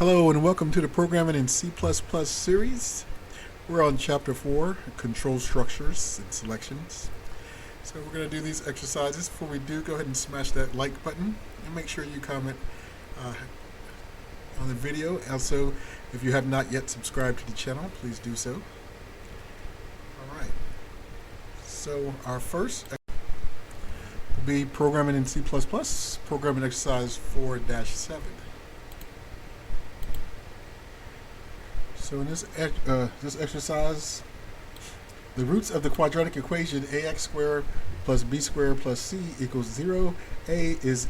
Hello and welcome to the Programming in C++ series. We're on Chapter 4, Control Structures and Selections. So we're going to do these exercises. Before we do, go ahead and smash that like button and make sure you comment on the video. Also, if you have not yet subscribed to the channel, please do so. Alright, so our first will be Programming in C++, Programming Exercise 4-7. So in this exercise, the roots of the quadratic equation ax squared plus b squared plus c equals 0, a is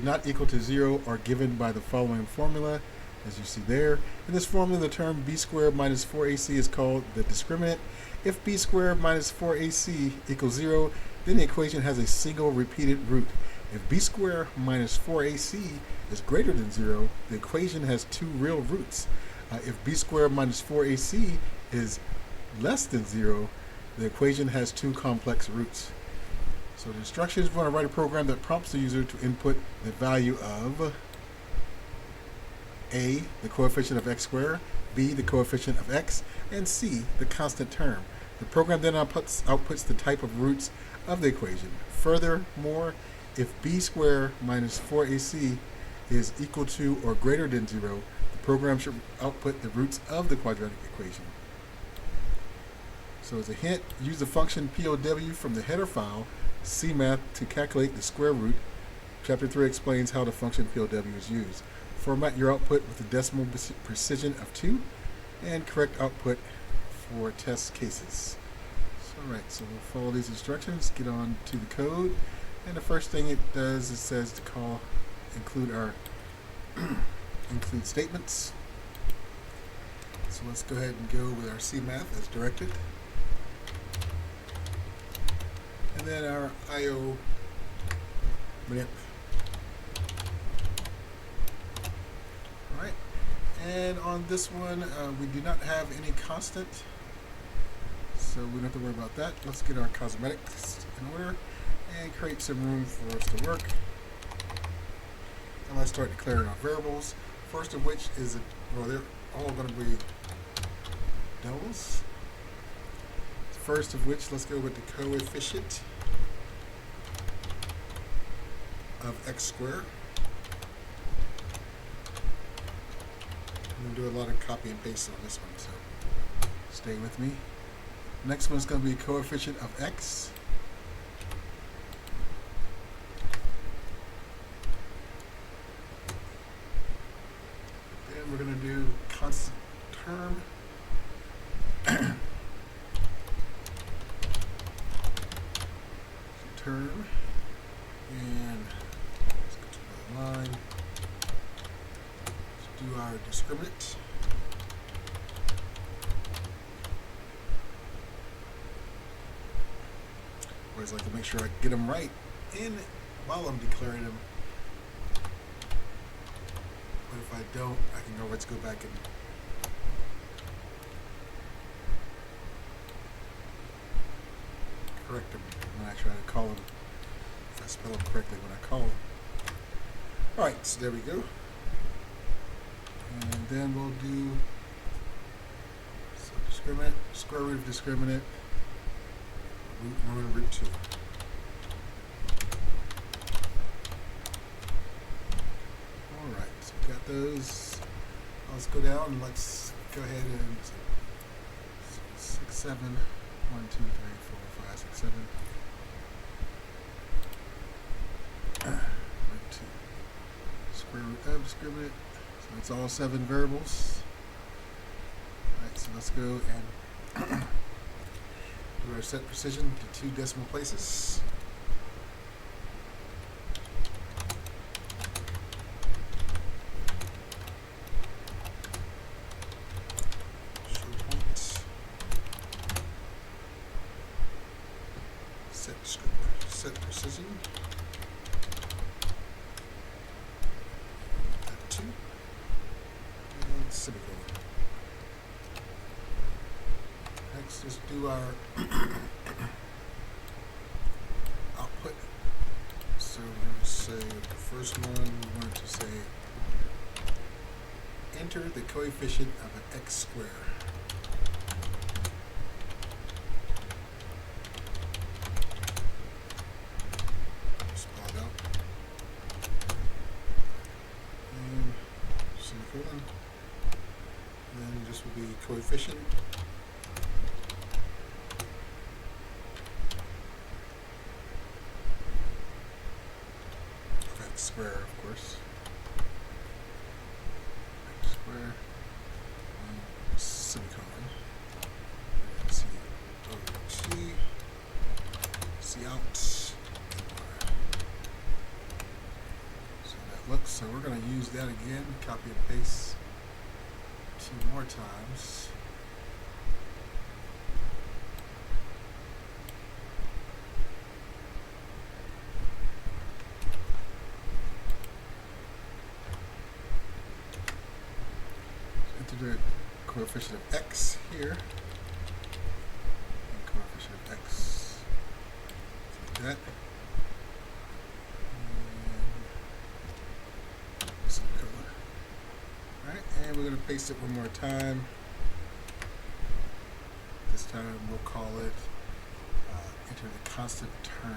not equal to 0 are given by the following formula, as you see there. In this formula, the term b squared minus 4ac is called the discriminant. If b squared minus 4ac equals 0, then the equation has a single repeated root. If b squared minus 4ac is greater than 0, the equation has two real roots. If b squared minus 4ac is less than 0, the equation has two complex roots. So the instructions, we want to write a program that prompts the user to input the value of a, the coefficient of x squared, b, the coefficient of x, and c, the constant term. The program then outputs the type of roots of the equation. Furthermore, if b squared minus 4ac is equal to or greater than 0, program should output the roots of the quadratic equation. So as a hint, use the function POW from the header file CMath to calculate the square root. Chapter 3 explains how the function POW is used. Format your output with a decimal precision of 2 and correct output for test cases. Alright, so we'll follow these instructions, get on to the code, and the first thing it does is says to include our include statements. So let's go ahead and go with our CMath as directed. And then our IO manip. Alright, and on this one we do not have any constant, so we don't have to worry about that. Let's get our cosmetics in order and create some room for us to work. And let's start declaring our variables. First of which is, well, they're all going to be doubles. First of which, let's go with the coefficient of x squared. I'm going to do a lot of copy and paste on this one, so stay with me. Next one's going to be coefficient of x. We're going to do constant term. Term. And let's go to the line. Let's do our discriminant. Always like to make sure I get them right while I'm declaring them. But if I don't, I can always go back and correct them when I try to call them, if I spell them correctly when I call them. Alright, so there we go. And then we'll do discriminant, square root of discriminant, root 1 and root 2. Got those. Let's go down and let's go ahead and 6, 7, 1, 2, 3, 4, 5, 6, 7. Root 2. Square root of discriminant. So it's all 7 variables. Alright, so let's go and do our set precision to 2 decimal places. Set precision at 2 and semicolon. Next, let's do our output. So we're going to say the first one, we want to say enter the coefficient of an x square. Spell it out. And semicolon. And then this will be coefficient of x square, of course. X square. Semicolon. C O T. C out. So that looks. So we're going to use that again. Copy and paste 2 more times. Enter the coefficient of x here. And coefficient of x. Like that. And semicolon. Alright, and we're going to paste it one more time. This time we'll call it enter the constant term.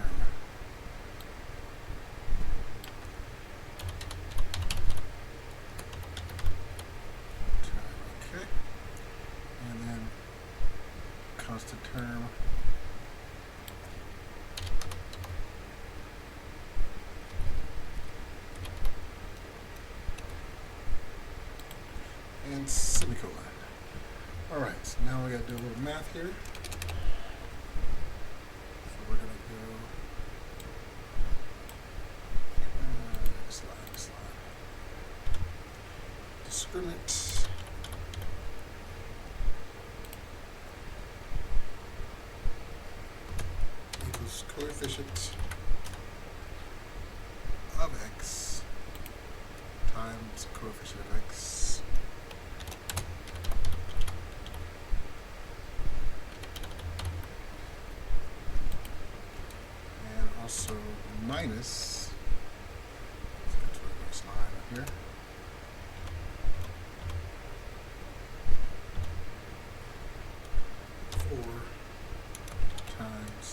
Okay. And then constant term. And semicolon. Alright, so now we gotta do a little math here. So we're gonna go next slide. Discriminant equals coefficient of x times coefficient of x and also minus, let's get to the next line up here, times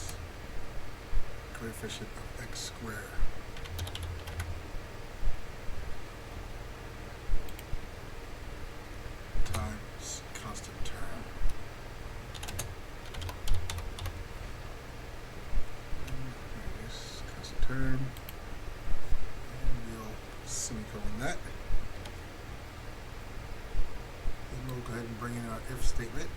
coefficient of x squared times constant term. There it is, constant term. And we'll semicolon that. Then we'll go ahead and bring in our if statement.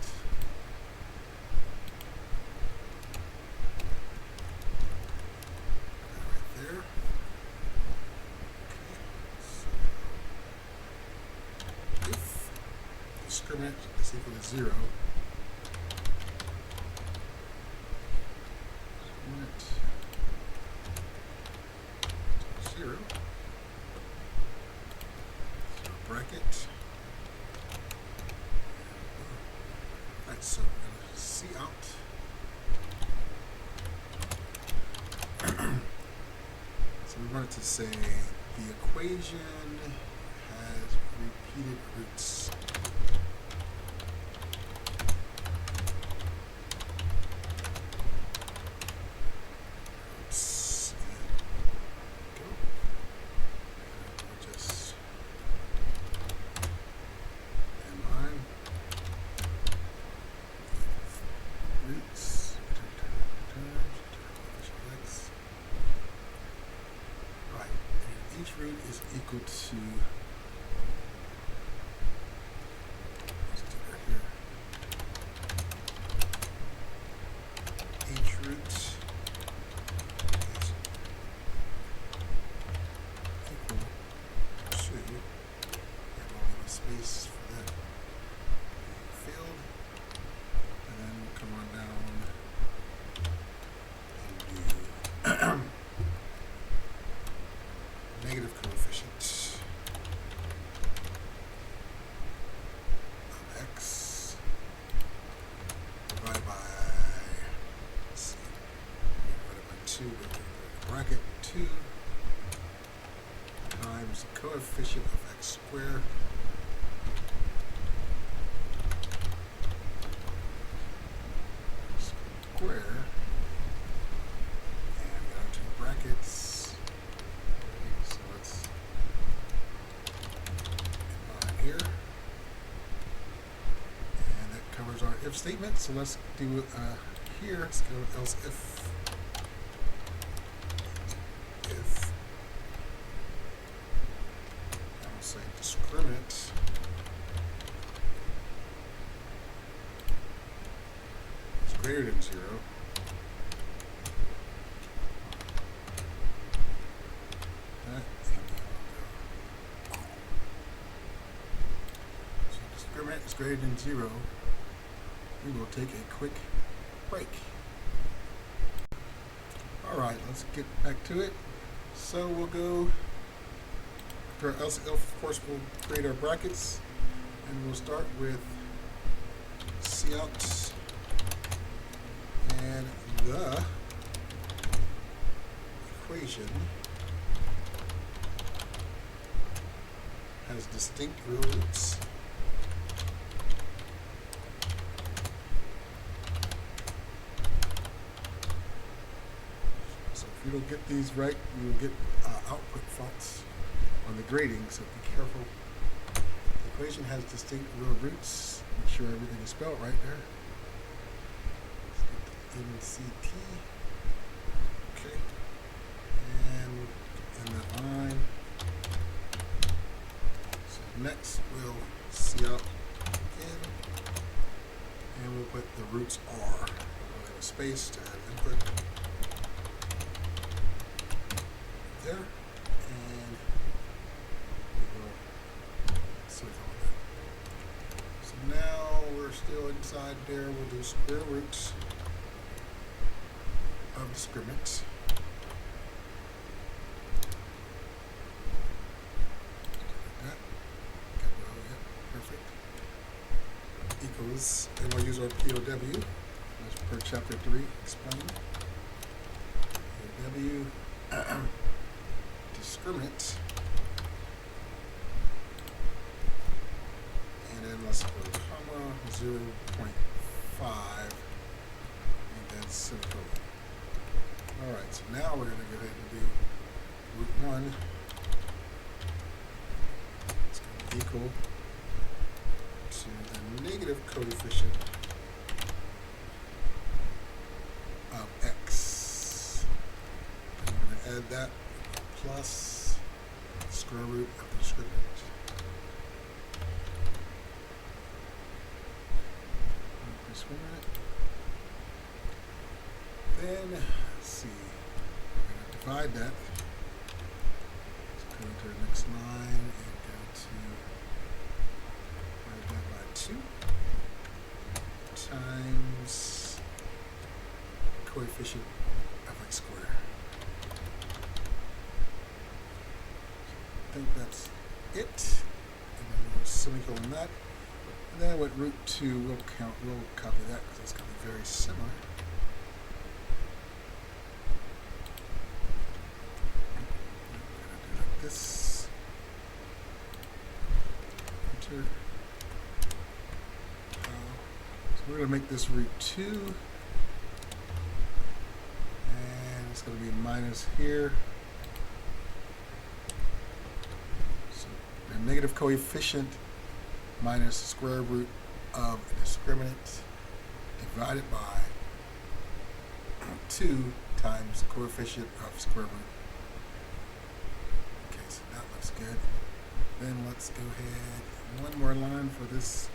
Discriminant is equal to 0. Discriminant 0. So bracket. Right, so we're going to C out. So we wanted to say the equation has repeated roots. Each root is equal to, let's do that here. Each root is equal to, and we'll leave a space for that field, and then we'll come on down and do negative coefficient of x divided by, let's see, divided by 2, bracket 2 times the coefficient of x squared square, and go to brackets. So let's combine here, and that covers our if statement. So let's do here. Let's go else if I'll say discriminant is greater than 0. So discriminant is greater than 0. We will take a quick break. Alright, let's get back to it. So we'll go, after our else if, of course, we'll create our brackets, and we'll start with cout, and the equation has distinct real roots. So if you don't get these right, you will get output faults on the grading, so be careful. The equation has distinct real roots. Make sure everything is spelled right there. MCT. Okay. And in that line. So next we'll cout again. And we'll put the roots R. We'll have a space to add input. There. And we will select all that. So now we're still inside there. We'll do square roots of discriminant. Like that. Perfect. Equals, and we'll use our POW. That's per chapter 3 explained. POW discriminant. And then let's go comma 0.5 and then semicolon. Alright, so now we're going to go ahead and do root 1. It's going to be equal to the negative coefficient of x. And we're going to add that plus square root of the discriminant. Then, let's see, we're going to divide that. Let's go to the next line and go to divide that by 2 times coefficient of x squared. I think that's it. And then we'll semicolon that. And then with root 2, we'll copy that because it's going to be very similar. I'm going to do like this. Enter. So we're going to make this root 2. And it's going to be minus here. So the negative coefficient minus square root of the discriminant divided by 2 times the coefficient of square root. Okay, so that looks good. Then let's go ahead, one more line for this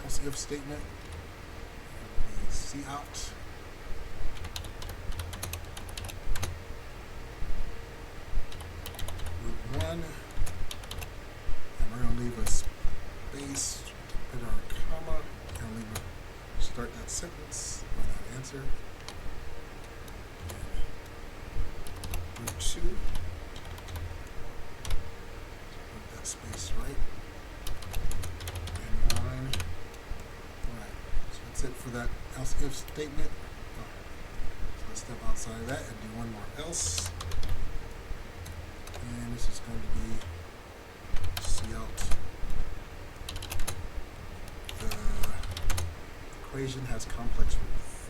else if statement. Cout. Root 1. And we're going to leave a space to put our comma and leave a, start that sentence or that answer. And root 2. Put that space right. And 9. Alright, so that's it for that else if statement. So let's step outside of that and do one more else. And this is going to be cout. The equation has complex roots.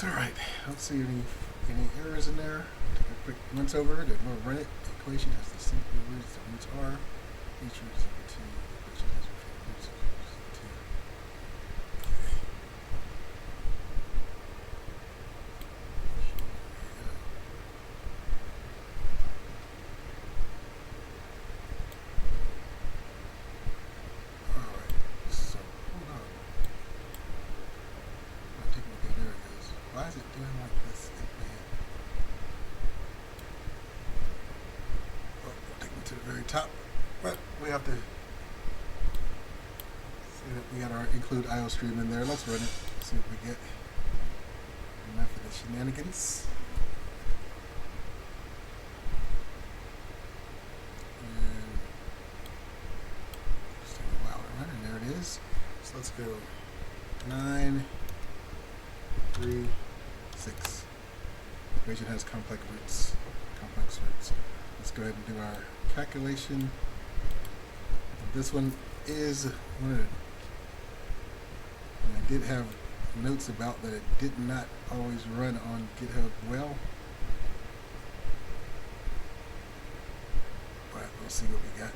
All right. I don't see any errors in there. Take a quick once over it and we'll run it. The equation has the simple roots. The roots are each root is equal to the equation has roots equal to 2. Okay. All right. So hold on. Okay, there it is. Why is it doing like this? To the very top, but we have to see that we got our include IO stream in there. Let's run it, see what we get. Enough of the shenanigans. And just take a while to run, and there it is. So let's go 9, 3, 6. Equation has complex roots. Let's go ahead and do our calculation. This one is one of the, I did have notes about that it did not always run on GitHub well, but we'll see what we got.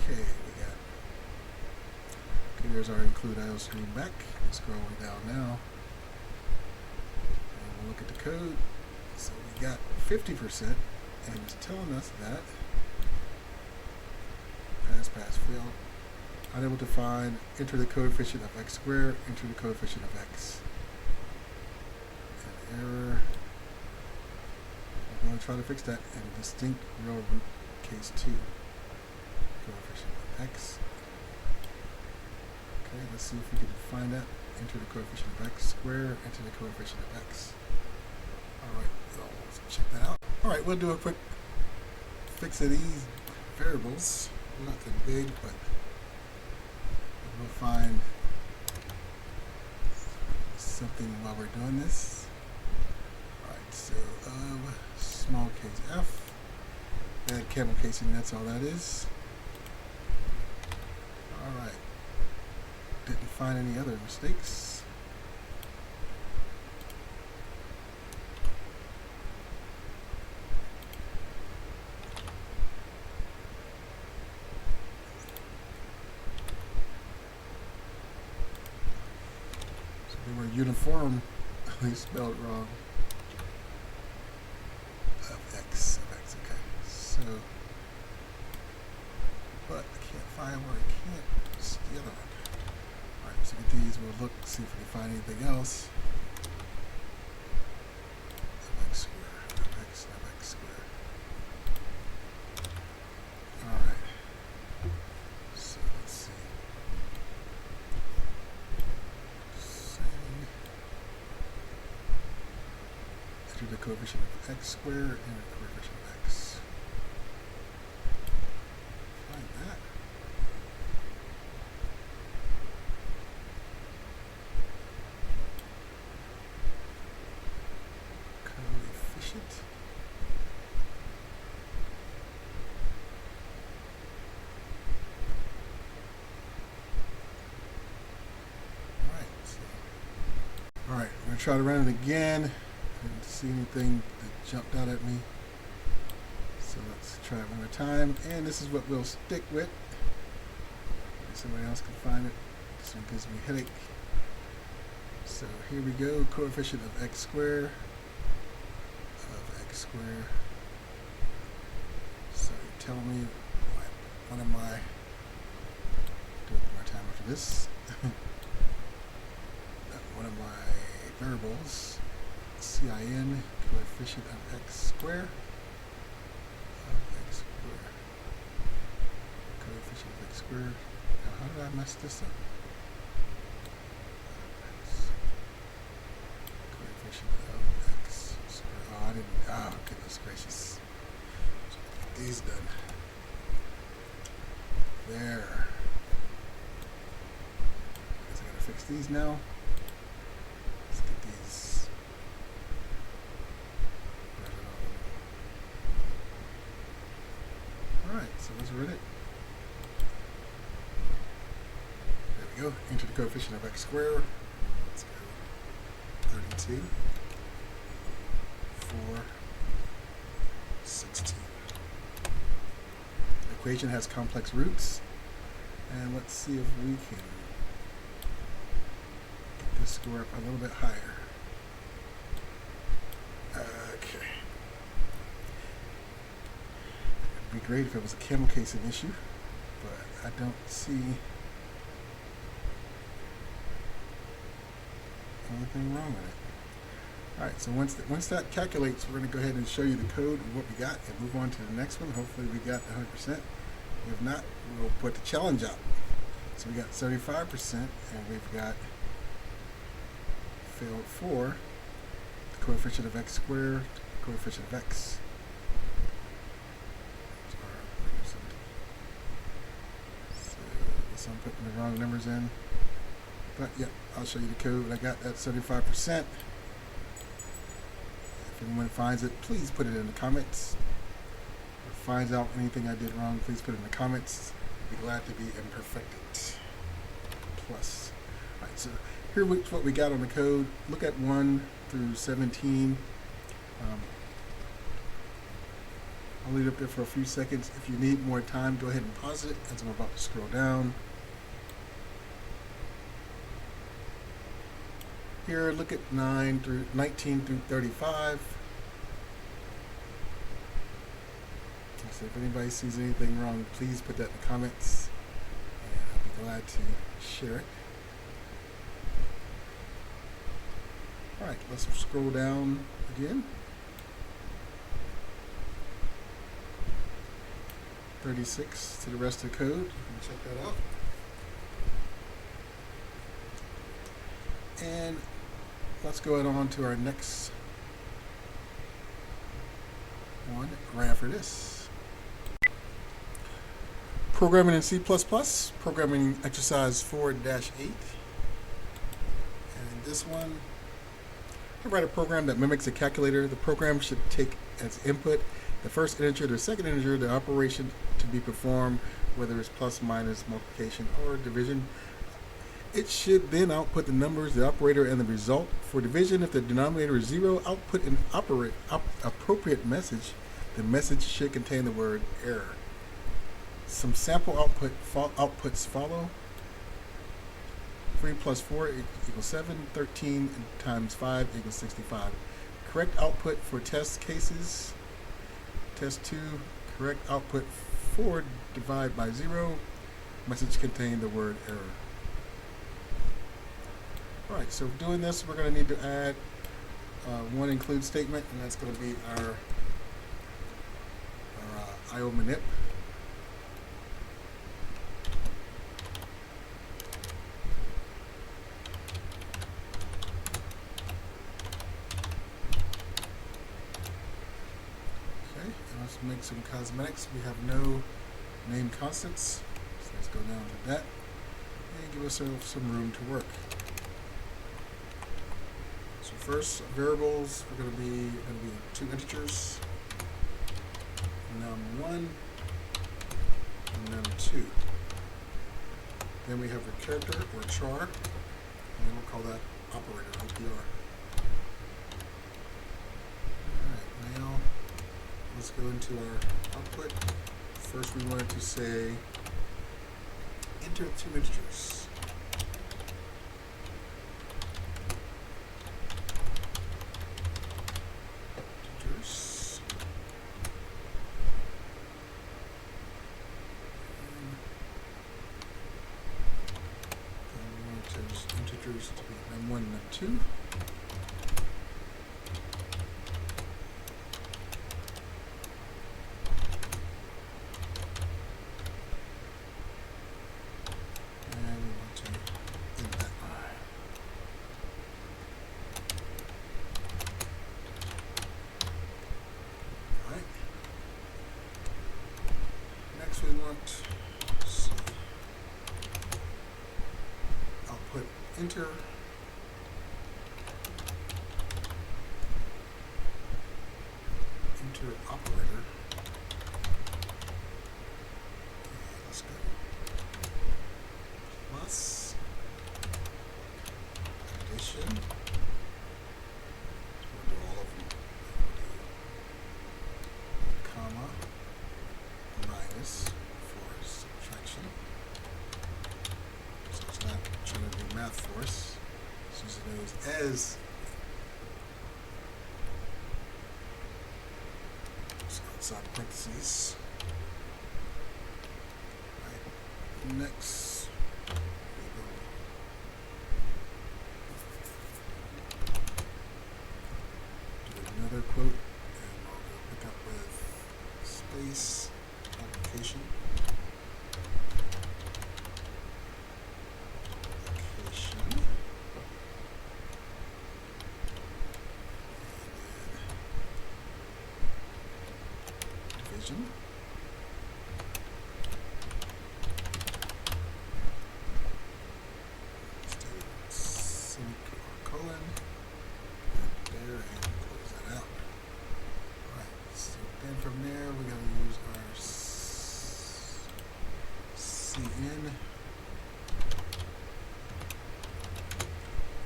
Okay, there's our include IO stream back. Let's scroll way down now and we'll look at the code. So we got 50%, and it's telling us that pass, fail. Unable to find, enter the coefficient of x squared, enter the coefficient of x. An error. I'm going to try to fix that in distinct real root case 2. Coefficient of x. Okay, let's see if we can find that. Enter the coefficient of x squared, enter the coefficient of x. Alright, so let's check that out. Alright, we'll do a quick fix of these variables. Nothing big, but we'll find something while we're doing this. Alright, so small case f, add camel casing, that's all that is. Alright, didn't find any other mistakes. They were uniformly spelled wrong. Of x, okay. So, but I can't find where I can't steal it. Alright, so with these, we'll look, see if we can find anything else. Of x squared. Alright. So let's see. Enter the coefficient of x squared and the coefficient of x. Find that. Coefficient. Alright, we're going to try to run it again. Didn't see anything that jumped out at me. So let's try it one more time. And this is what we'll stick with. Maybe somebody else can find it. This one gives me a headache. So here we go. Coefficient of x squared. So you're telling me one of my, do it one more time after this. One of my variables, CIN, coefficient of x squared. Coefficient of x squared. Now, how did I mess this up? Coefficient of x squared. Oh, I didn't. Oh, goodness gracious. These done. There. Guess I gotta fix these now. Let's get these. Alright, so let's run it. There we go. Enter the coefficient of x squared. Let's go. see. 4, 16. The equation has complex roots. And let's see if we can get this score up a little bit higher. Okay. It'd be great if it was a camel casing issue, but I don't see anything wrong with it. Alright, so once that calculates, we're going to go ahead and show you the code and what we got and move on to the next one. Hopefully we got 100%. If not, we'll put the challenge out. So we got 75%, and we've got failed 4, the coefficient of x squared, coefficient of x. So guess I'm putting the wrong numbers in. But yeah, I'll show you the code. I got that 75%. If anyone finds it, please put it in the comments. Or finds out anything I did wrong, please put it in the comments. I'd be glad to be imperfected. Plus. Alright, so here's what we got on the code. Look at 1 through 17. I'll leave it up there for a few seconds. If you need more time, go ahead and pause it as I'm about to scroll down. Here, look at 19 through 35. So if anybody sees anything wrong, please put that in the comments, and I'll be glad to share it. Alright, let's scroll down again. 36 to the rest of the code. You can check that out. And let's go on to our next one right after this. Programming in C++, programming exercise 4-8. And in this one, I write a program that mimics a calculator. The program should take as input the first integer, the second integer, the operation to be performed, whether it's plus, minus, multiplication, or division. It should then output the numbers, the operator, and the result. For division, if the denominator is 0, output an appropriate message. The message should contain the word error. Some sample outputs follow. 3 plus 4 equals 7. 13 times 5 equals 65. Correct output for test cases. Test 2, correct output 4 divide by 0. Message contain the word error. Alright, so doing this, we're going to need to add one include statement, and that's going to be our IO manip. Let's make some cosmetics. We have no name constants, so let's go down to that and give ourselves some room to work. So first, variables are going to be 2 integers, num1 and num2. Then we have a character or char, and we'll call that operator, OPR. Alright, now let's go into our output. First we wanted to say enter 2 integers. Integers. And we want those integers to be num1 and num2. We want output enter operator. Let's go plus addition outside parentheses. Right. Next, we will do another quote, and I'll go pick up with space application. Division. Semicolon, right there, and close that out. Alright, so then from there we're going to use our CN,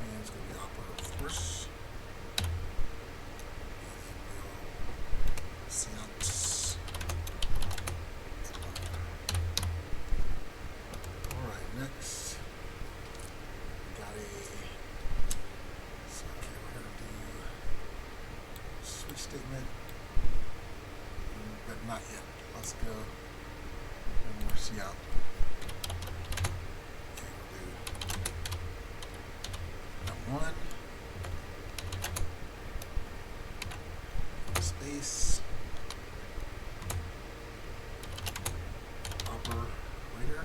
and it's going to be opera, of course, and then we'll see out. Next, we got so okay, we're going to do switch statement, but not yet. Let's go one more C out. And we'll do number 1, space, operator.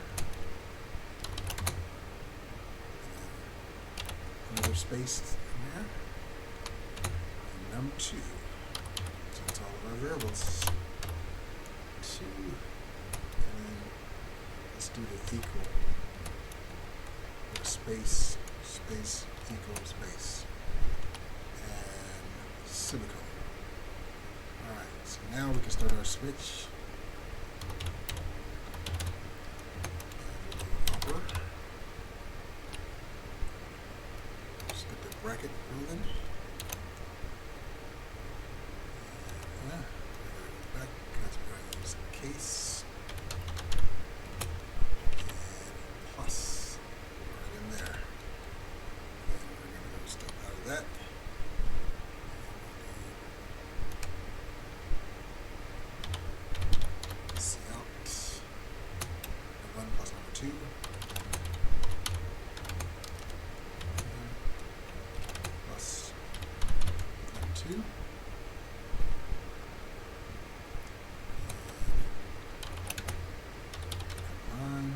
Another space in there, and number 2. So it's all of our variables. 2, and then let's do the equal. With space, space, equal, space, and semicolon. Alright, so now we can start our switch. And we'll do upper. Bracket moving. Yeah, back because we're going to use case and plus right in there. And we're going to go step out of that. See out. Number 1 plus number 2. Two. And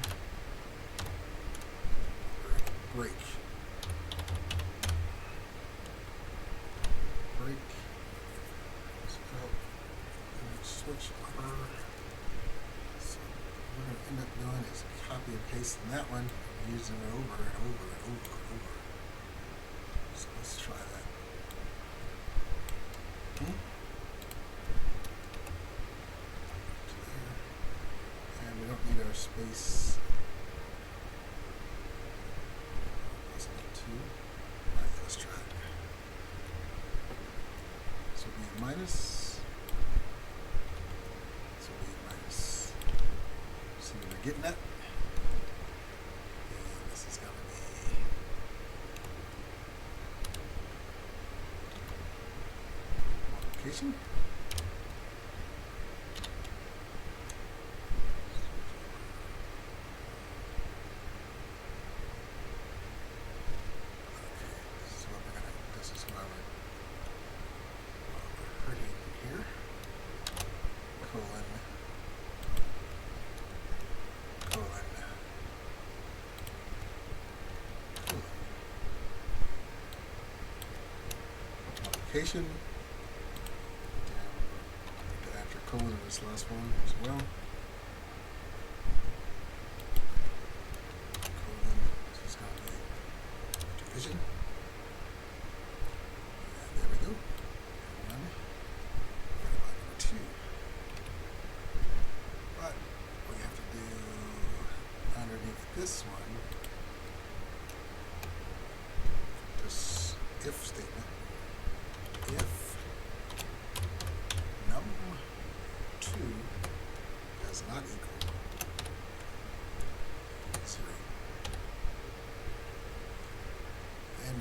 break. Break. Switch over. So what we're going to end up doing is copy and pasting that one, using it over and over and over and over. So let's try that. And we don't need our space. That's not 2. Alright, let's try it. So it'll be minus. So it'll be minus. See what we're getting at? And this is going to be multiplication. Multiplication. And after colon in this last one as well. Colon, this is going to be division. And there we go. 1 divided by number 2. But we have to do underneath this one, this if statement. If num2 does not equal 0, then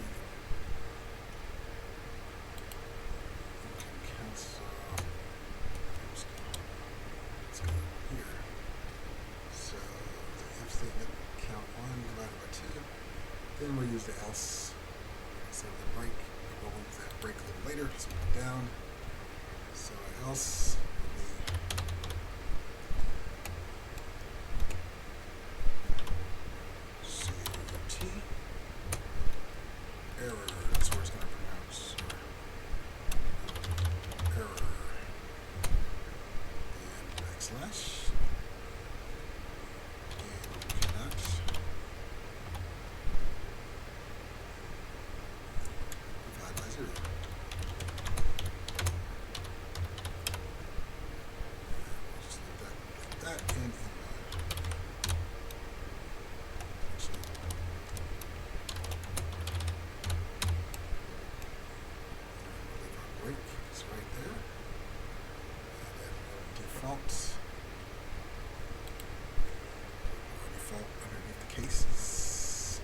the else. So the break, we'll move that break a little later. So put it down. So else will be CT error. That's where it's going to pronounce error and backslash and cannot divide by 0. Just leave that like that and actually leave our break is right there. And then we'll default underneath the cases.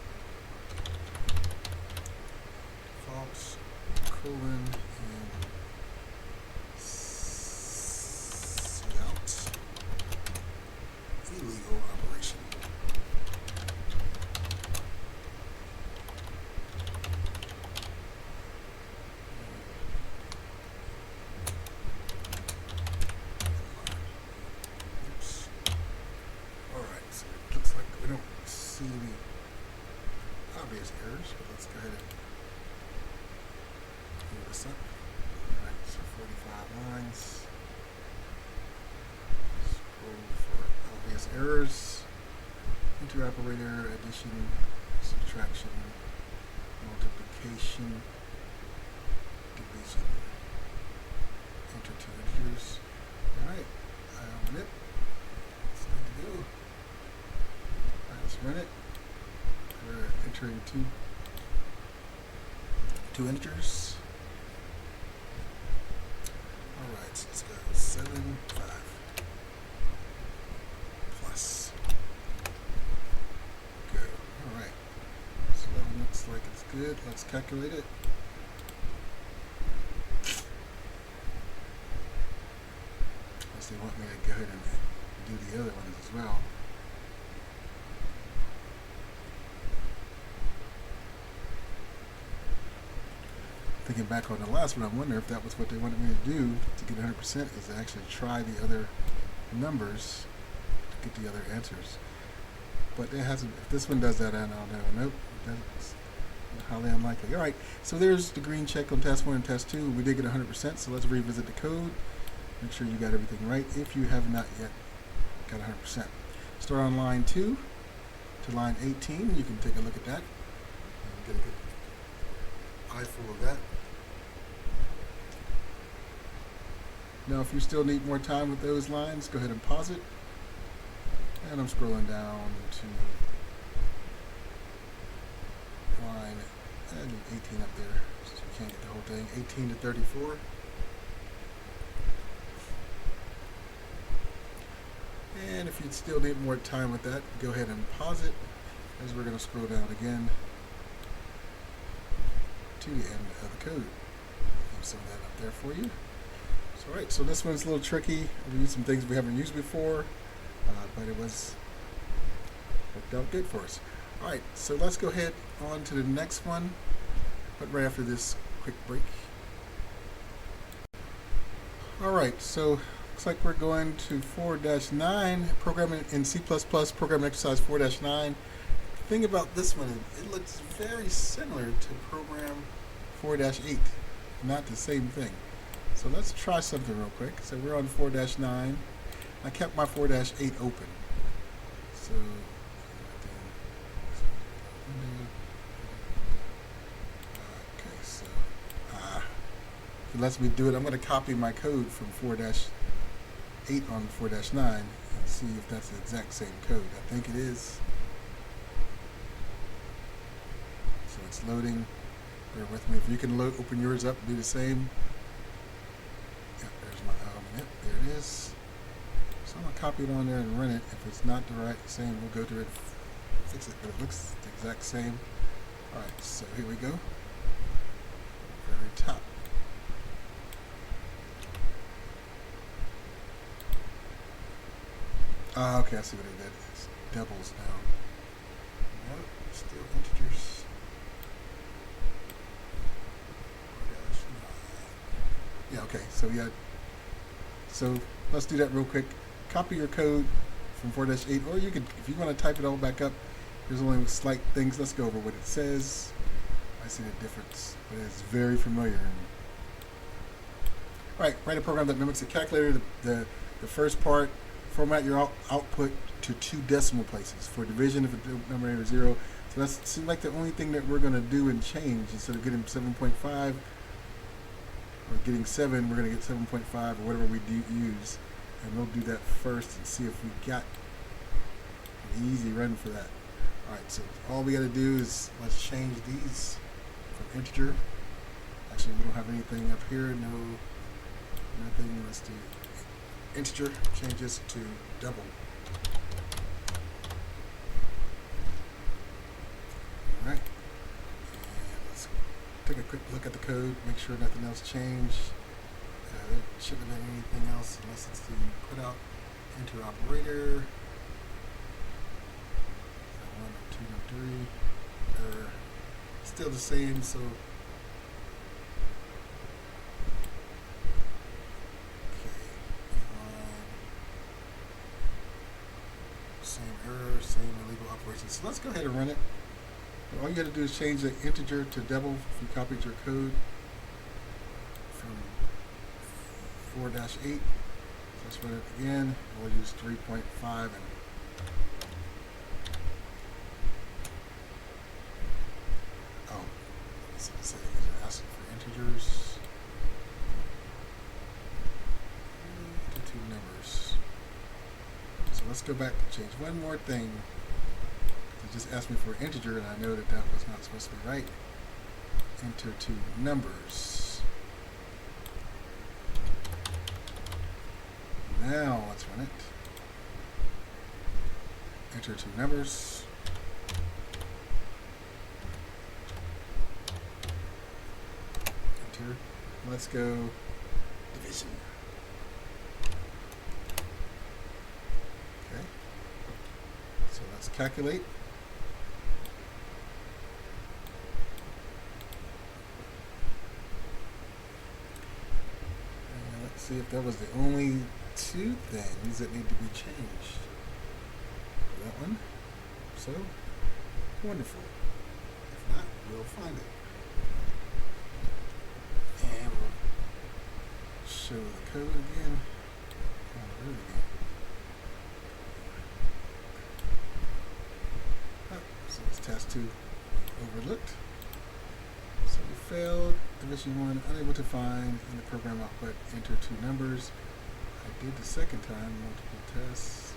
Default colon and cout illegal operation. Oops. Alright, so it looks like we don't see any obvious errors, but let's go ahead and clear this up. Alright, so 45 lines. Scroll for obvious errors. Enter operator, addition, subtraction, multiplication, division. Enter two integers. Alright, I open it. It's good to go. Alright, let's run it. We're entering two integers. Alright, so let's go 7, 5 plus go. Alright, so that looks like it's good. Let's calculate it. Unless they want me to go ahead and do the other ones as well. Thinking back on the last one, I wonder if that was what they wanted me to do to get 100%, is to actually try the other numbers to get the other answers. But it hasn't. If this one does that, I don't know. Nope, that's highly unlikely. All right, so there's the green check on test 1 and test 2. We did get 100%, so let's revisit the code. Make sure you got everything right if you have not yet got 100%. Start on line 2 to line 18. You can take a look at that and get a good eyeful of that. Now, if you still need more time with those lines, go ahead and pause it. And I'm scrolling down to line 18 up there, so you can't get the whole thing. 18 to 34. And if you still need more time with that, go ahead and pause it, as we're going to scroll down again to the end of the code. Leave some of that up there for you. So, all right, so this one's a little tricky. We used some things we haven't used before, but it worked out good for us. All right, so let's go ahead on to the next one, but right after this quick break. All right, so looks like we're going to 4-9, programming in C++, programming exercise 4-9. The thing about this one, it looks very similar to program 4-8, not the same thing. So let's try something real quick. So we're on 4-9. I kept my 4-8 open. So okay, so if it lets me do it, I'm going to copy my code from 4-8 on 4-9 and see if that's the exact same code. I think it is. So it's loading. Bear with me. If you can open yours up and do the same. Yep, there's my yep, there it is. So I'm going to copy it on there and run it. If it's not the right same, we'll go to it, fix it, but it looks the exact same. Alright, so here we go. Very top. Okay, I see what it did. It's doubles now. Nope, still integers. Yeah, okay. So yeah. So let's do that real quick. Copy your code from 4-8, or you could, if you want to type it all back up. There's only slight things. Let's go over what it says. I see the difference, but it's very familiar. All right, write a program that mimics a calculator. The first part, format your output to 2 decimal places for division if the numerator is 0. So that seems like the only thing that we're going to do and change. Instead of getting 7.5 or getting 7, we're going to get 7.5 or whatever we do use. And we'll do that first and see if we got an easy run for that. All right, so all we got to do is let's change these from integer. Actually, we don't have anything up here. Nothing. Let's do integer. Change this to double. All right. And let's take a quick look at the code. Make sure nothing else changed. There shouldn't have been anything else unless it's the put out enter operator. 1, 2, 3. Still the same, so same error, same illegal operation. So let's go ahead and run it. All you got to do is change the integer to double if you copied your code from 4-8. So let's run it again. We'll use 3.5 and let's say it's asking for integers to 2 numbers. So let's go back and change one more thing. It just asked me for an integer, and I know that was not supposed to be right. Enter 2 numbers. Now let's run it. Enter 2 numbers. Enter. Let's go division. Okay. So let's calculate. And let's see if that was the only 2 things that need to be changed. That one. So, wonderful. If not, we'll find it. And we'll show the code again. So it's task 2 overlooked. So we failed. Division 1 unable to find in the program output. Enter 2 numbers. I did the second time, multiple tests.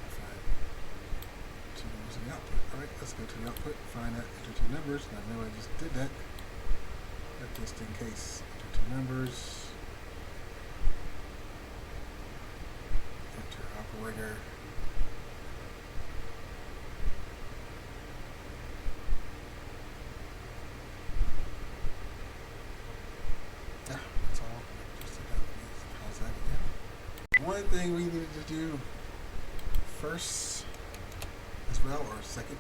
Find 2 numbers in the output. Alright, let's go to the output, find that, enter 2 numbers, and I know I just did that. But just in case, enter 2 numbers. Enter operator. That's all. Just did that. Pause that again. One thing we needed to do first as well, or second,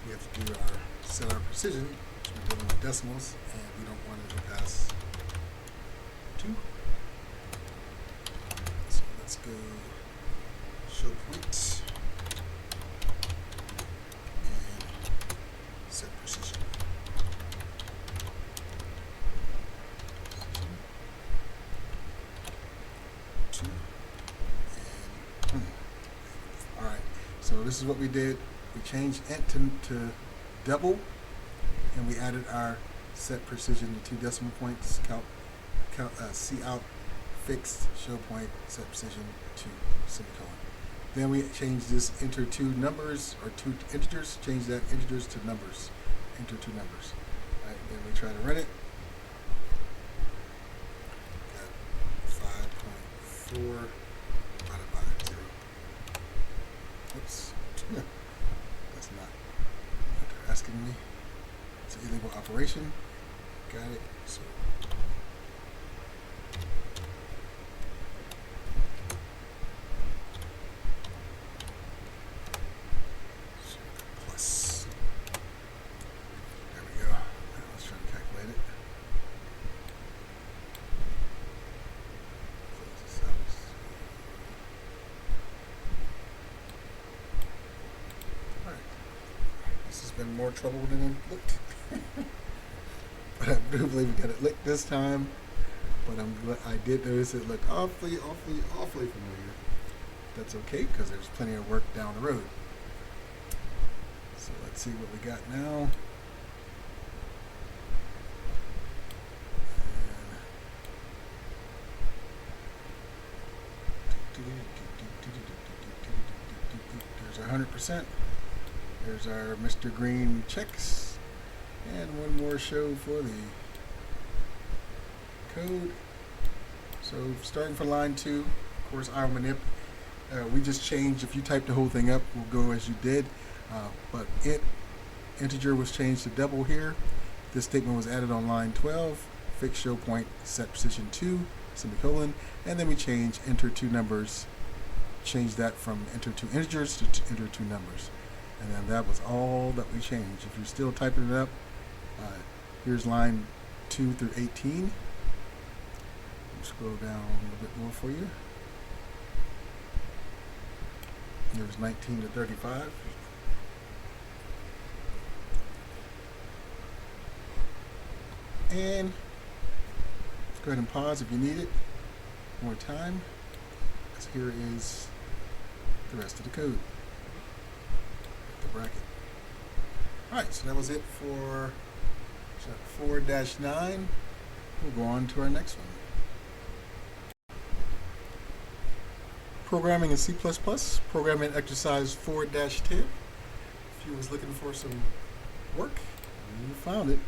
we have to do our set our precision. We're dealing with decimals, and we don't want it to pass 2. So let's go show point and set precision. 2 and all right. So this is what we did. We changed int to double, and we added our set precision to 2 decimal points. Cout fixed show point set precision to semicolon. Then we changed this enter 2 numbers or 2 integers. Change that integers to numbers. Enter 2 numbers. All right. Then we try to run it. Got 5.4 divided by 0. Oops. That's not what they're asking me. It's an illegal operation. Got it. So plus. There we go. Now let's try to calculate more trouble than it looked. But I do believe we got it licked this time. But I did notice it looked awfully familiar. That's okay, because there's plenty of work down the road. So let's see what we got now. There's 100%. There's our Mr. Green checks. And one more show for the code. So starting for line 2, of course, IOManip. We just changed, if you type the whole thing up, we'll go as you did. But integer was changed to double here. This statement was added on line 12. Fixed show point, set precision 2, semicolon. And then we changed enter 2 numbers. Change that from enter 2 integers to enter 2 numbers. And then that was all that we changed. If you're still typing it up, here's line 2 through 18. Scroll down a little bit more for you. There's 19 to 35. And go ahead and pause if you need it. One more time. Because here is the rest of the code. The bracket. Alright, so that was it for 4-9. We'll go on to our next one. Programming in C++, programming exercise 4-10. If you was looking for some work, you found it.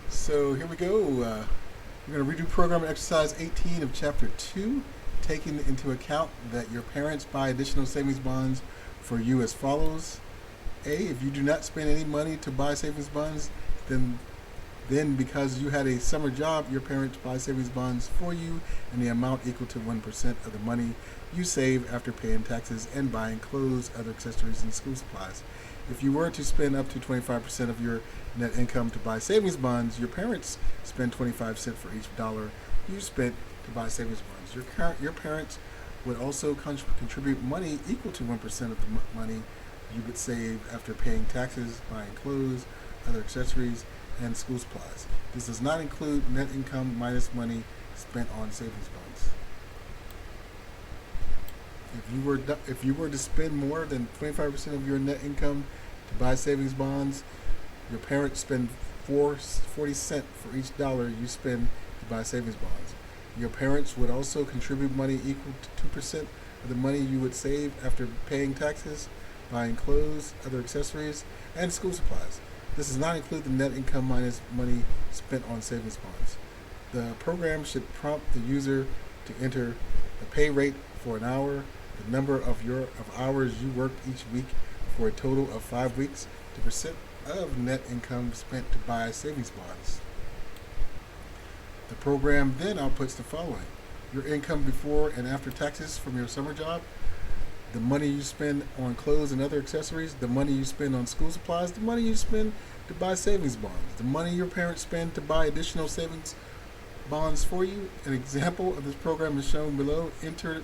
So here we go. We're going to redo programming exercise 18 of chapter 2, taking into account that your parents buy additional savings bonds for you as follows. A, if you do not spend any money to buy savings bonds, then because you had a summer job, your parents buy savings bonds for you in the amount equal to 1% of the money you save after paying taxes and buying clothes, other accessories, and school supplies. If you were to spend up to 25% of your net income to buy savings bonds, your parents spend 25 cents for each dollar you spent to buy savings bonds. Your parents would also contribute money equal to 1% of the money you would save after paying taxes, buying clothes, other accessories, and school supplies. This does not include net income minus money spent on savings bonds. If you were to spend more than 25% of your net income to buy savings bonds, your parents spend 40 cents for each dollar you spend to buy savings bonds. Your parents would also contribute money equal to 2% of the money you would save after paying taxes, buying clothes, other accessories, and school supplies. This does not include the net income minus money spent on savings bonds. The program should prompt the user to enter the pay rate for an hour, the number of hours you worked each week for a total of 5 weeks, the percent of net income spent to buy savings bonds. The program then outputs the following: your income before and after taxes from your summer job, the money you spend on clothes and other accessories, the money you spend on school supplies, the money you spend to buy savings bonds, the money your parents spend to buy additional savings bonds for you. An example of this program is shown below. Enter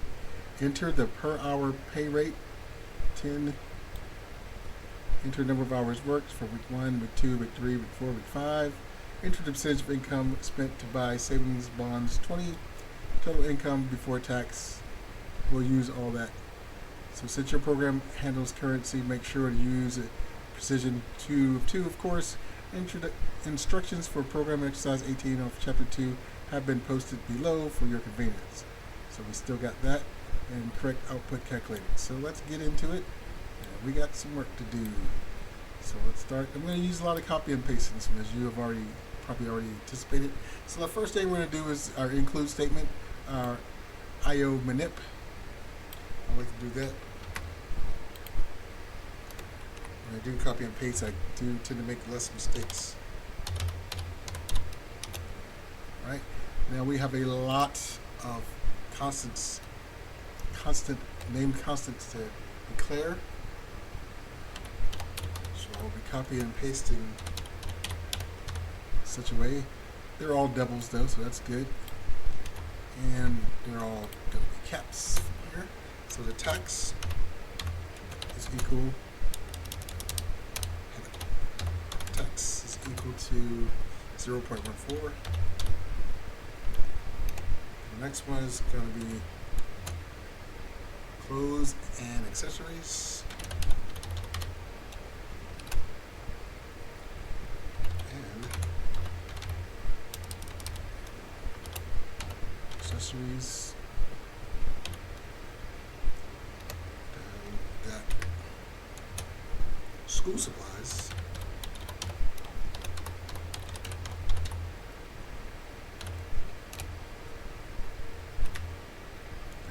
the per hour pay rate, 10. Enter number of hours worked for week 1, week 2, week 3, week 4, week 5. Enter the percentage of income spent to buy savings bonds, 20. Total income before tax. We'll use all that. So since your program handles currency, make sure to use precision 2 of course. Instructions for program exercise 18 of chapter 2 have been posted below for your convenience. So we still got that and correct output calculated. So let's get into it. We got some work to do. So let's start. I'm going to use a lot of copy and paste in this one, as you have probably already anticipated. So the first thing we're going to do is our include statement, our IOManip. I like to do that. When I do copy and paste, I do tend to make less mistakes. Right? Now we have a lot of constant name constants to declare. So I'll be copying and pasting in such a way. They're all doubles though, so that's good. And they're all double caps here. So the tax is equal x is equal to 0.14. The next one is going to be clothes and accessories. And accessories. And got school supplies.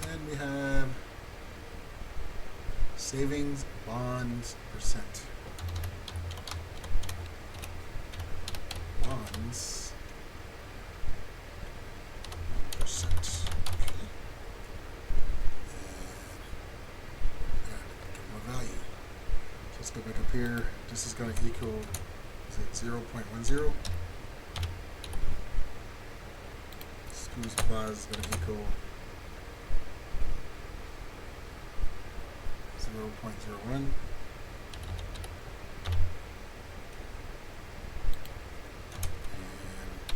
Then we have savings bonds percent. Bonds percent. Okay. And give them a value. So let's go back up here. This is going to equal, is it 0.10? School supplies is going to equal 0.01. And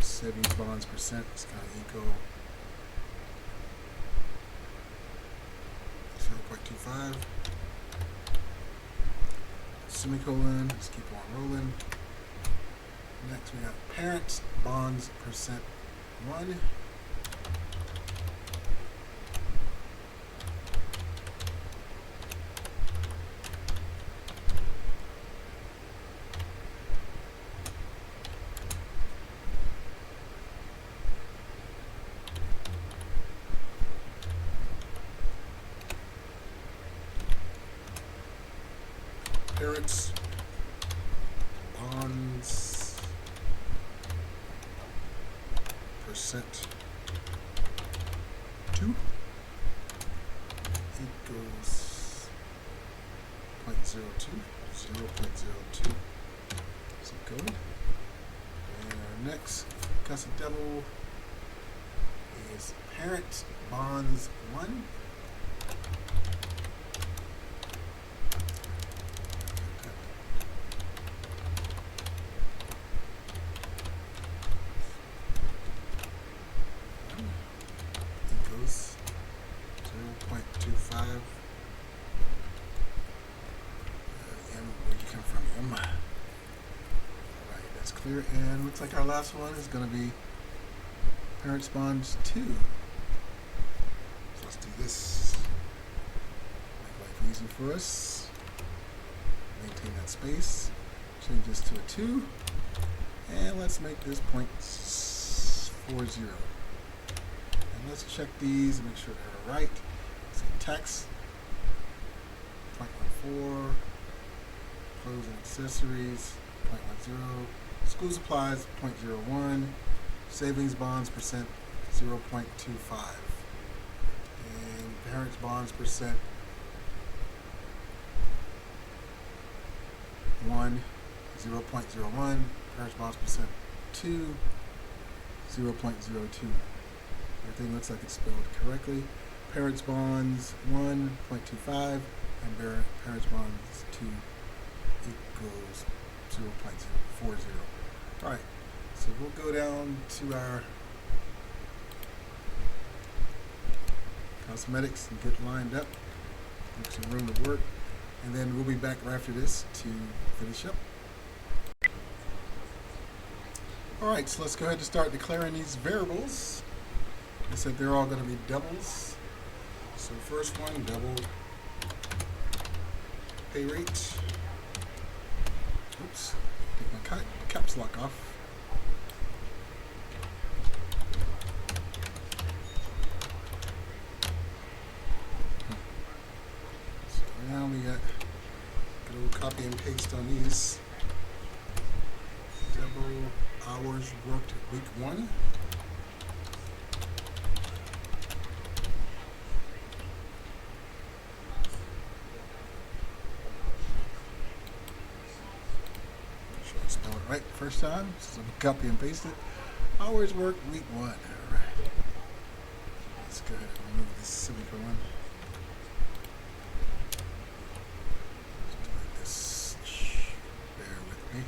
savings bonds percent is going to equal 0.25. Semicolon. Let's keep on rolling. Next, we have parents bonds percent 1. Parents bonds percent 2 equals 0.02. 0.02. So good. And our next custom demo is parent bonds 1. Equals 0.25. M, where'd you come from? M. Alright, that's clear. And looks like our last one is going to be parents bonds 2. So let's do this. Make life easy for us. Maintain that space. Change this to a 2. And let's make this 0.40. And let's check these and make sure they're right. Let's get text 0.14. Clothes and accessories 0.10. School supplies 0.01. Savings bonds percent 0.25. And parents bonds percent 1, 0.01. Parents bonds percent 2, 0.02. Everything looks like it's spelled correctly. Parents bonds 1.25 and parents bonds 2 equals 0.040. Alright, so we'll go down to our cosmetics and get lined up, make some room to work, and then we'll be back after this to finish up. Alright, so let's go ahead and start declaring these variables. I said they're all going to be doubles. So first one, double pay rate. Oops, take my caps lock off. So now we got a little copy and paste on these. Double hours worked week 1. Spell it right first time, so copy and paste it. Hours worked week 1. Alright. Let's go ahead and remove this semicolon. Just like this. Bear with me.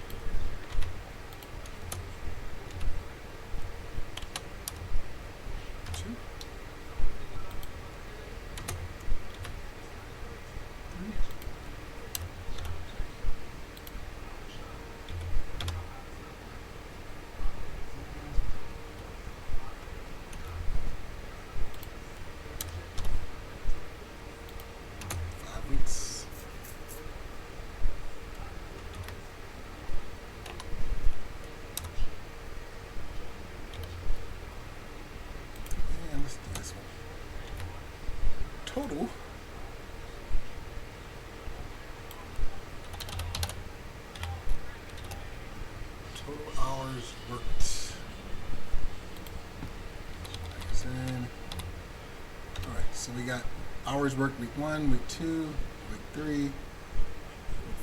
So we got hours worked week 1, week 2, week 3, week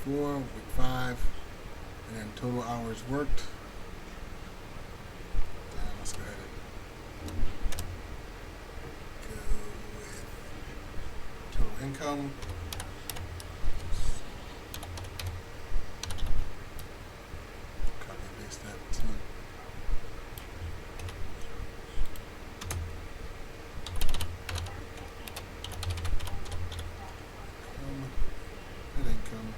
4, week 5, and then total hours worked. Let's go ahead and go with total income. Copy and paste that too. Net income.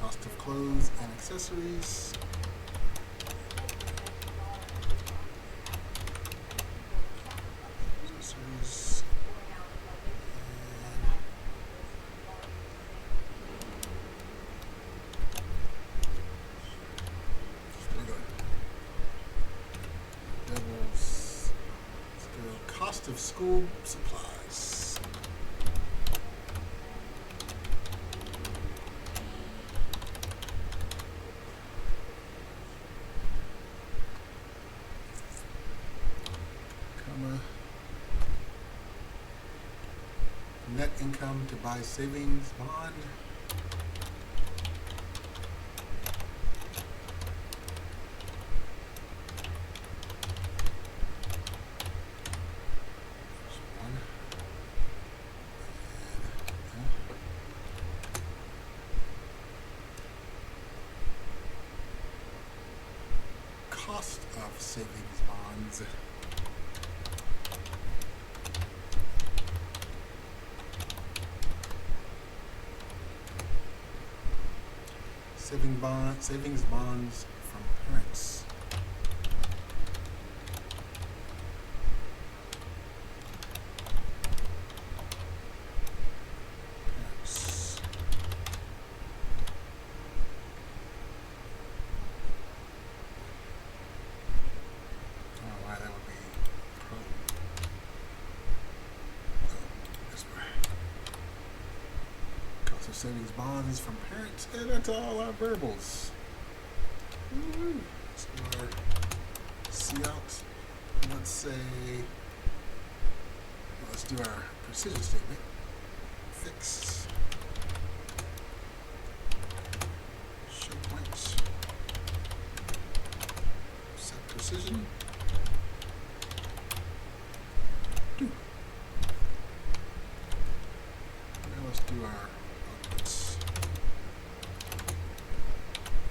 Cost of clothes and accessories. Accessories. There we go. Devils. Let's go. Cost of school supplies. Comma. Net income to buy savings bond. There's one. And, cost of savings bonds. Savings bonds from parents. Parents. I don't know why that would be this way. Cost of savings bonds from parents, and that's all our variables. Woo-hoo. Let's do our cout. Let's say, let's do our precision statement. Fix. Show points. Set precision. Do. Now let's do our outputs.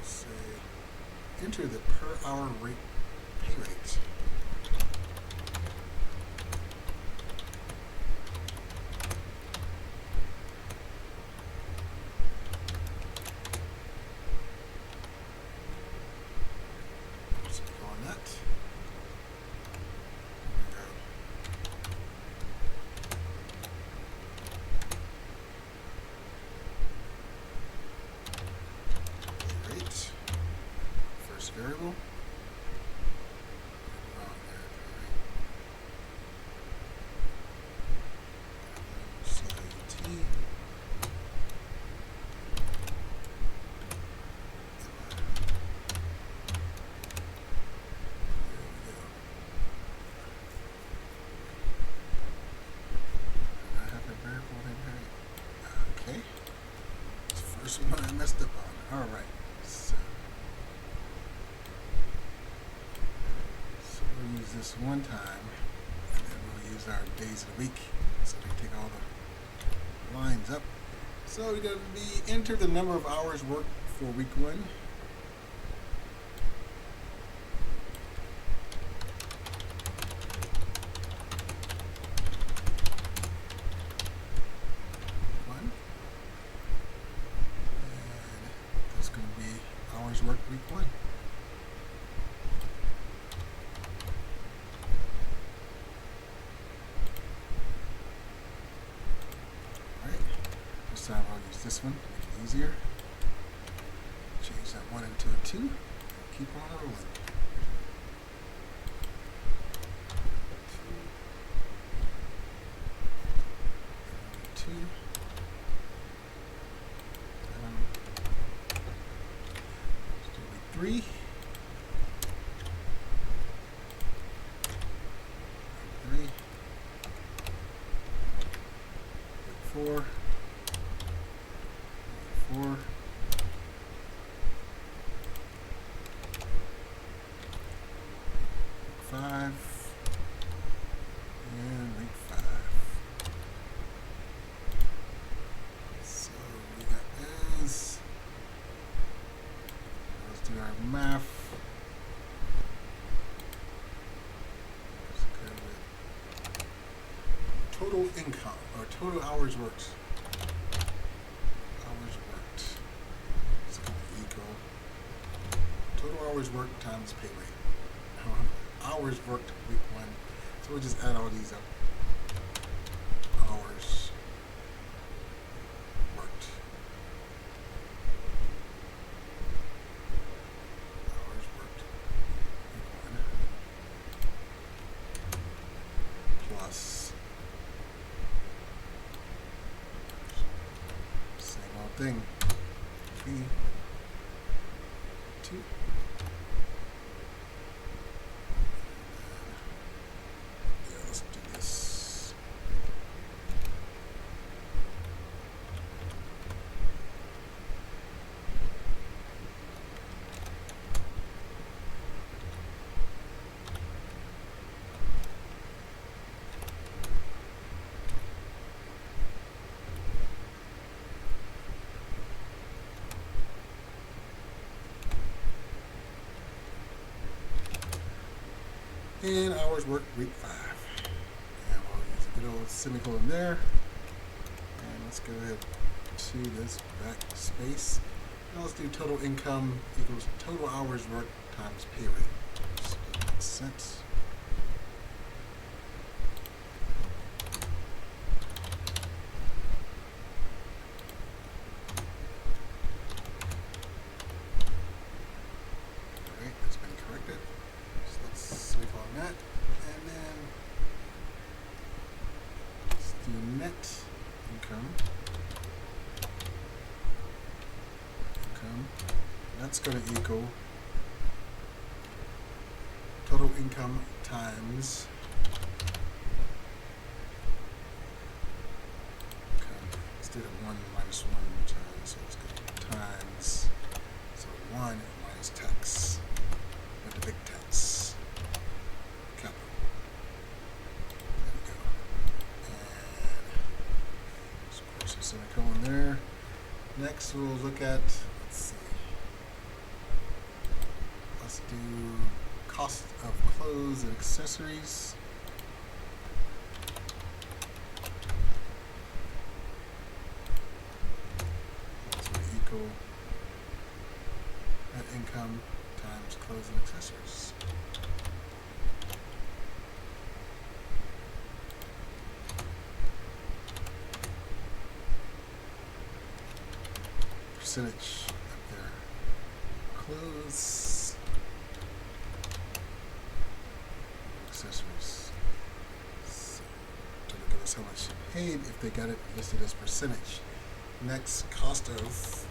Say, enter the per hour rate, pay rate. Let's go on that. There we go. Pay rate. First variable. Wrong there, CIT. I have a variable in here. Okay. It's the first one I messed up on. All right. So we'll use this one time, and then we'll use our days of the week. So we take all the lines up. So we're going to be enter the number of hours worked for week 1. And that's going to be hours worked week 1. This time I'll use this one to make it easier. Change that 1 into a 2. Keep on rolling. 2. 3. 3. 4. 4. 5. And week 5. So we got this. Let's do our math. Let's go with total income or total hours worked. Hours worked. It's going to equal total hours worked times pay rate. Hours worked week 1. So we'll just add all these up. Hours worked. Hours worked week 1 plus same old thing. 3, 2. Let's do this. And hours worked week 5. And we'll use a good old semicolon there. And let's go ahead to this backspace. Now let's do total income equals total hours worked times pay rate. So that makes sense. Alright, that's been corrected. So let's semicolon that. And then let's do net income. That's going to equal total income times instead of 1 minus 1 times, so let's go times, so 1 minus tax with the big tax capital. There we go. And of course a semicolon there. Next we'll look at, let's see, let's do cost of clothes and accessories. That's going to equal net income times clothes and accessories. Percentage of their clothes, accessories. So, to give us how much paid if they got it listed as percentage. Next, cost of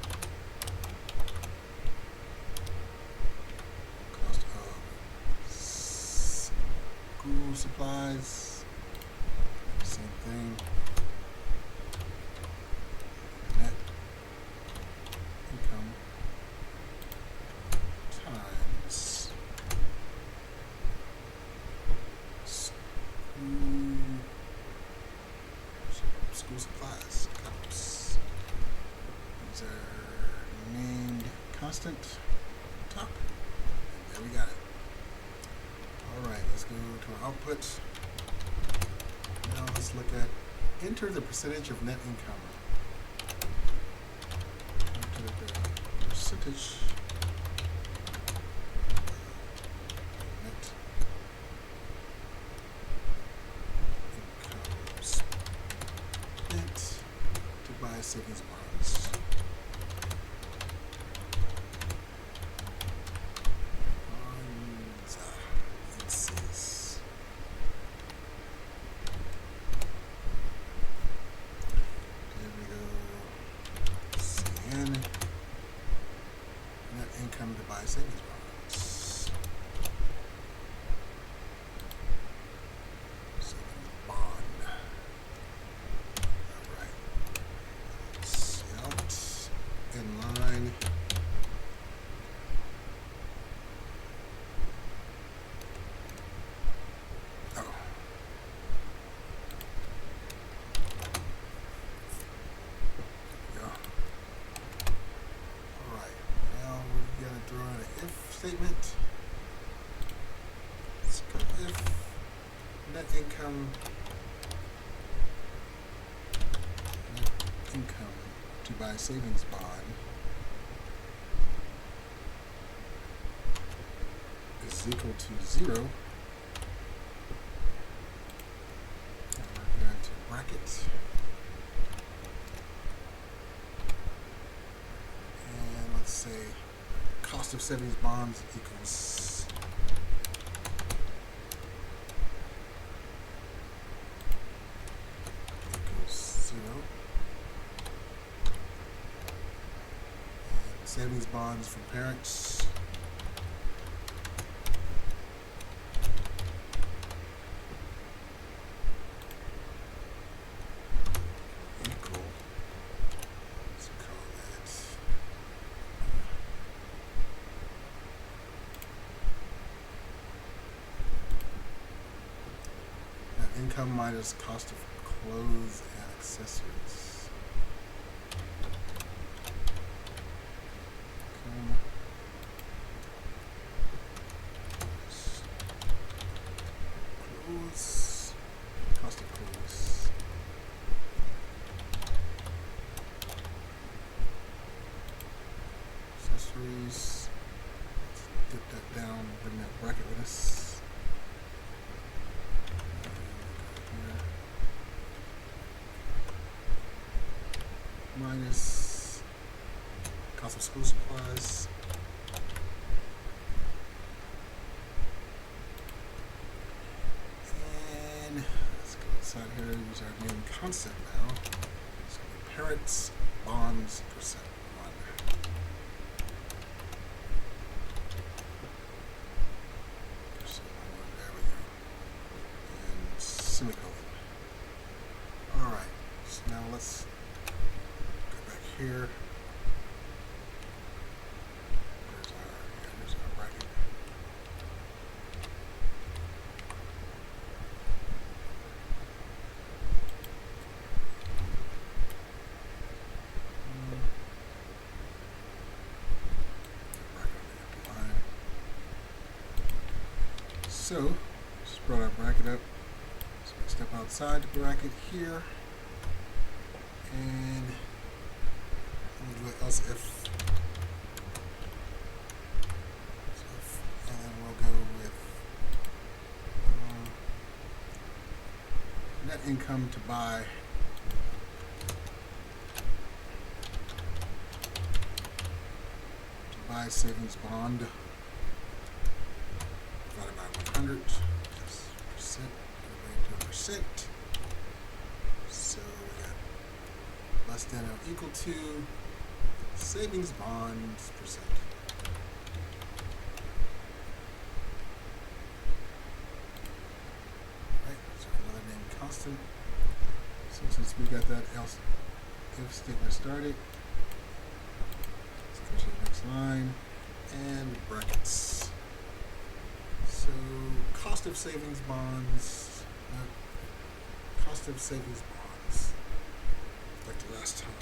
school supplies. Same thing. Net income times school supplies. Cops. These are named constant top. And there we got it. Alright, let's go to our output. Now let's look at enter the percentage of net income. Enter the percentage net income spent to buy savings bonds. Bonds, INCs. There we go. CN. Net income to buy savings bonds. income to buy savings bond is equal to 0. And we're going to bracket. And let's say cost of savings bonds equals zero. And savings bonds from parents equal, let's call that income minus cost of clothes and accessories. Clothes, cost of clothes. Accessories. Let's dip that down, bring that bracket with us. Minus cost of school supplies. And let's go inside here, use our main constant now. It's going to be parents bonds percent one. Percent one, there we go. And semicolon. Alright, so now let's here. There's our bracket. So, just brought our bracket up. So we step outside the bracket here, and we'll do else if, and then we'll go with net income to buy savings bond divided by 100. Yes, percent. We're going to percent. So we got less than or equal to savings bonds percent. Right, so another name constant. So since we got that else if statement started, let's go to the next line and brackets. So cost of savings bonds, cost of savings bonds, like the last time,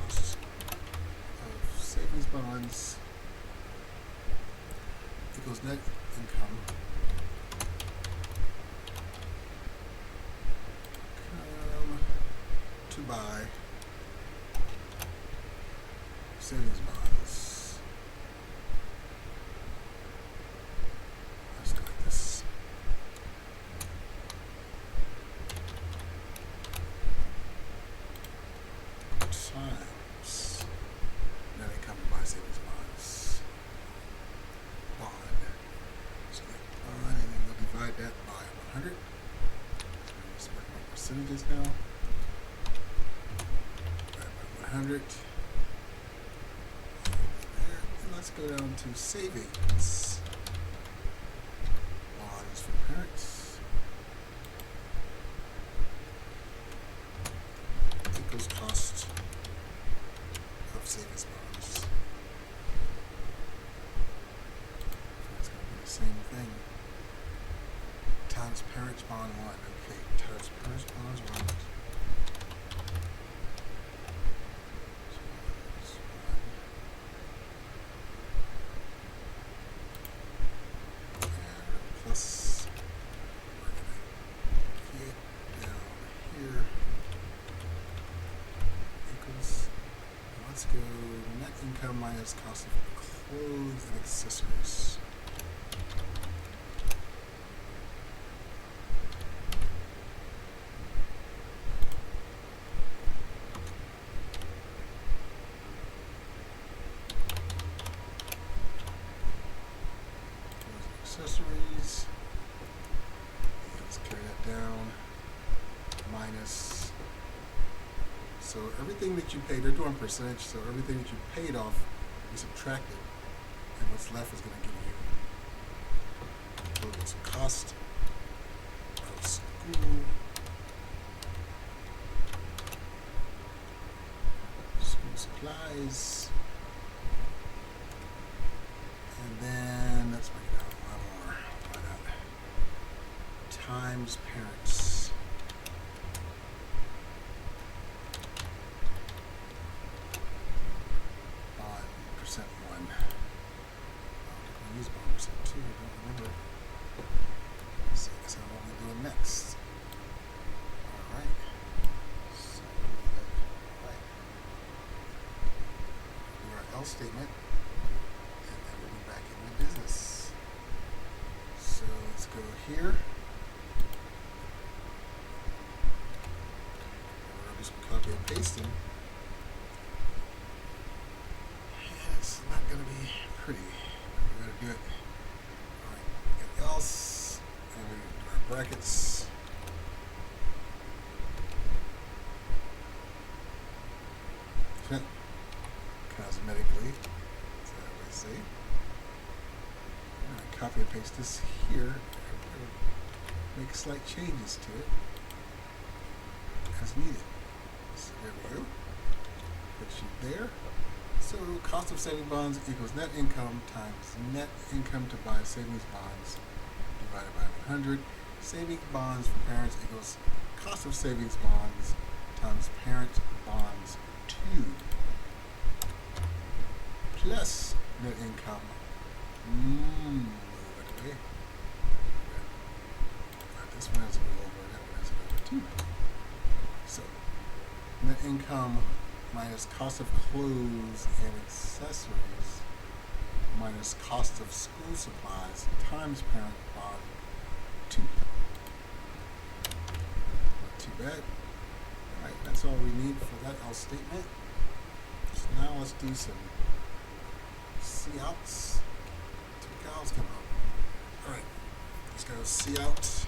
cost of savings bonds equals net income to buy savings bonds. Let's do like this. Times net income to buy savings bonds. Bond. So bond, and then we'll divide that by 100. Let's work on percentages now. Divide by 100. Let's go down to savings bonds for parents equals cost of savings bonds. So it's going to be the same thing. Times parents bond 1. Okay, times parents bonds 1. Plus, we're going to let's go net income minus cost of clothes and accessories. Accessories. Let's carry that down. Minus. So everything that you paid, they're doing percentage, so everything that you paid off, you subtracted, and what's left is going to give you total cost of school supplies, and then let's break it out one more. Why not? Times parents. Percent one. I use bond percent two. I don't remember. Let's see. That's what we're doing next. All right. So right. Do our L statement, and then we'll be back in the business. So let's go here. We're gonna do some copy and pasting. It's not going to be pretty. We're going to do it. Alright, else. And we're going to do our brackets. Cosmetically. That's what I would say. I'm going to copy and paste this here. I'm going to make slight changes to it as needed. So there we go. Put you there. So cost of saving bonds equals net income times net income to buy savings bonds divided by 100. Savings bonds for parents equals cost of savings bonds times parent bonds 2 plus net income. Okay. This one has to go over, that one has to go over 2. So net income minus cost of clothes and accessories minus cost of school supplies times parent bond 2. Not too bad. Alright, that's all we need for that L statement. So now let's do some C outs. 2 cows come out. Alright, let's go C out.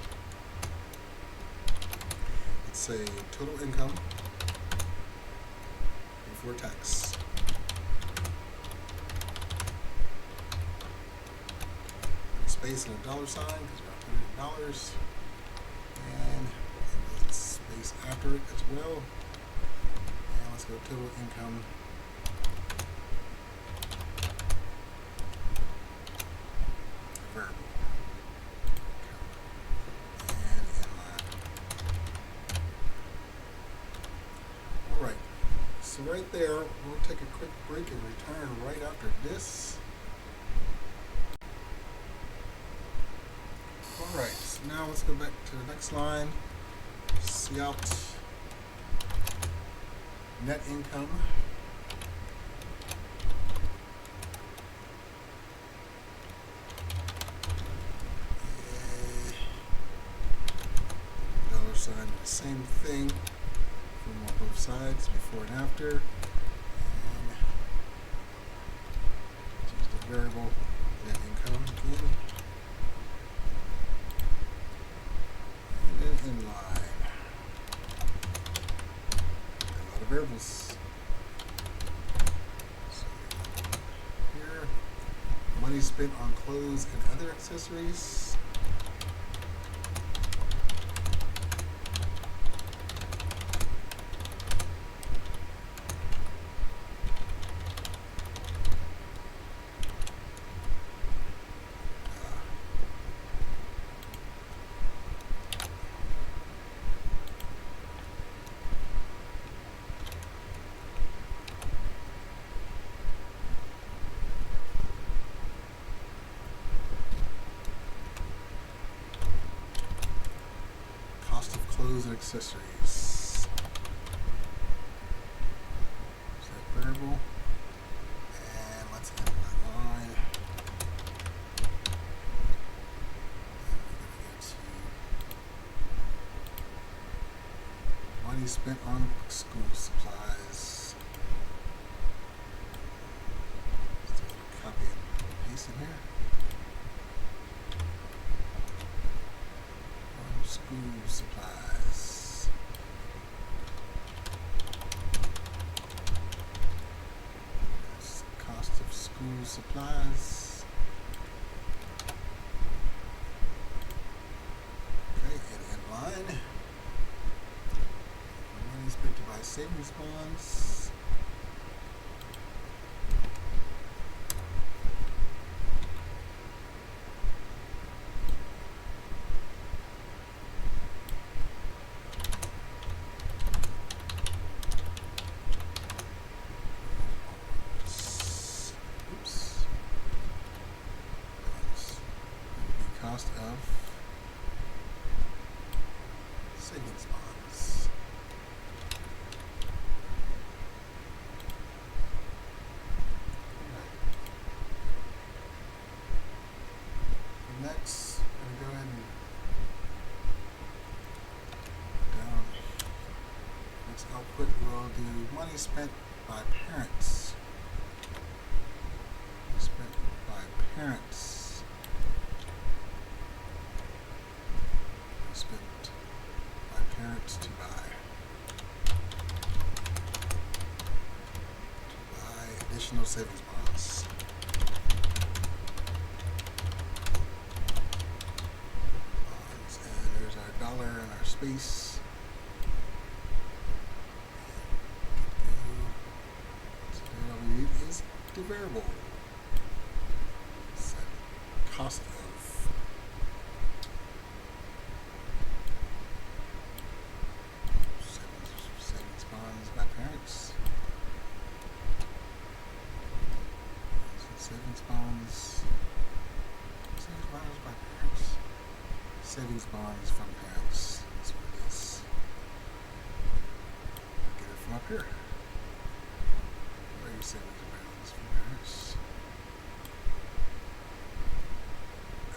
Let's say total income before tax. Space and a dollar sign because we're putting in dollars, and space after it as well. And let's go total income variable and inline. All right. So right there, we'll take a quick break and return right after this. Alright, so now let's go back to the next line. See out net income. Dollar sign, the same thing. On both sides, before and after, and choose the variable net income again, and then inline. A lot of variables. So here, money spent on clothes and other accessories. Clothes and accessories. Is that variable? spent on school supplies. Let's do a copy and paste in here. On school supplies. That's the cost of school supplies. Okay, and in line. Money spent to buy savings bonds. Oops. The cost of savings bonds. Next, I'm going to go ahead and down. Next output, we'll do money spent by parents. Money spent by parents. Money spent by parents to buy additional savings bonds. And there's our dollar and our space. So what we need is the variable. Set cost of savings bonds by parents. Savings bonds. Savings bonds by parents. Savings bonds from parents. That's what it is. Get it from up here. Where are your savings bonds from parents?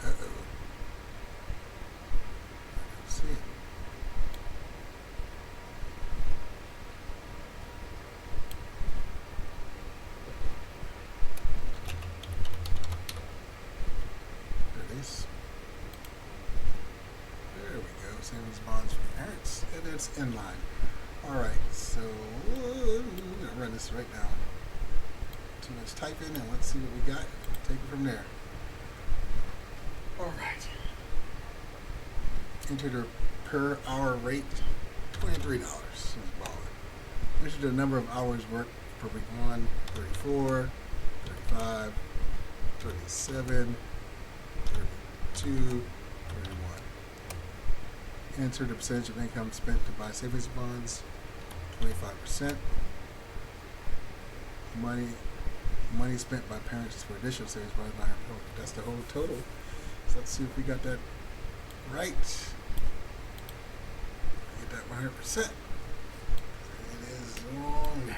Uh-oh. I don't see it. There it is. There we go. Savings bonds from parents. And it's in line. Alright, so I'm going to run this right now. Too much typing, and let's see what we got. Take it from there. Alright. Enter the per hour rate, $23. Enter the number of hours worked per week 1, 34, 35, 37, 32, 31. Enter the percentage of income spent to buy savings bonds, 25%. Money spent by parents for additional savings bonds. That's the whole total. So let's see if we got that right. Get that 100%. It is long.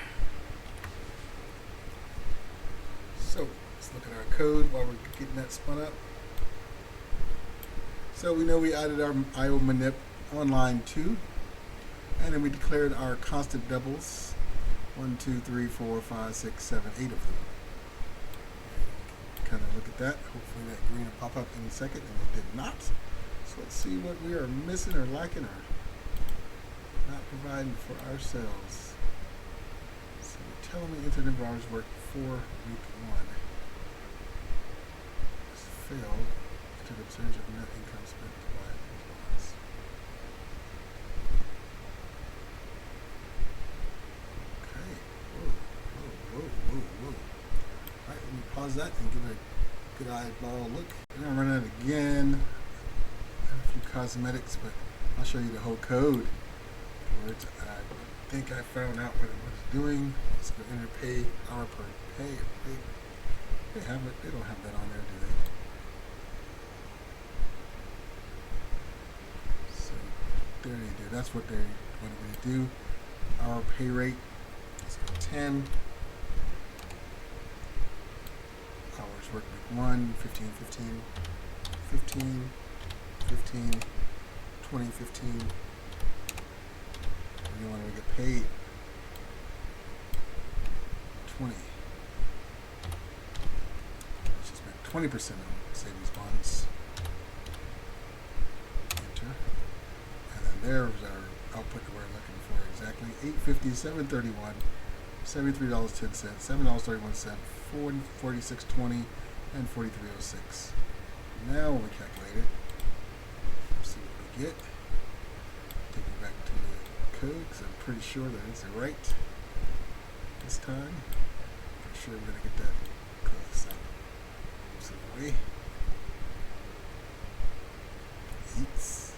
So let's look at our code while we're getting that spun up. So we know we added our IO manip on line 2, and then we declared our constant doubles, 1, 2, 3, 4, 5, 6, 7, 8 of them. Kind of look at that. Hopefully that green will pop up any second, and it did not. So let's see what we are missing or lacking or not providing for ourselves. So we're telling me enter number of hours worked for week 1. This failed. To the percentage of net income spent to buy bonds. Okay. Whoa. Alright, let me pause that and give it a good eyeball look. I'm going to run it again. A few cosmetics, but I'll show you the whole code for it. I think I found out what it was doing. It's going to enter pay, hour per pay. They have it. They don't have that on there, do they? There they do. That's what they wanted me to do. Our pay rate is 10. Hours worked week 1, 15, 15, 15, 15, 20, 15, we want to get paid. 20. Let's just make 20% on savings bonds. Enter. And then there's our output that we're looking for exactly. $8.50, $7.31, $73.10, $7.31, $46.20, and $43.06. Now when we calculate it, let's see what we get. Take it back to the code because I'm pretty sure that it's right this time. I'm sure we're going to get that. Close this out. So away. Eats.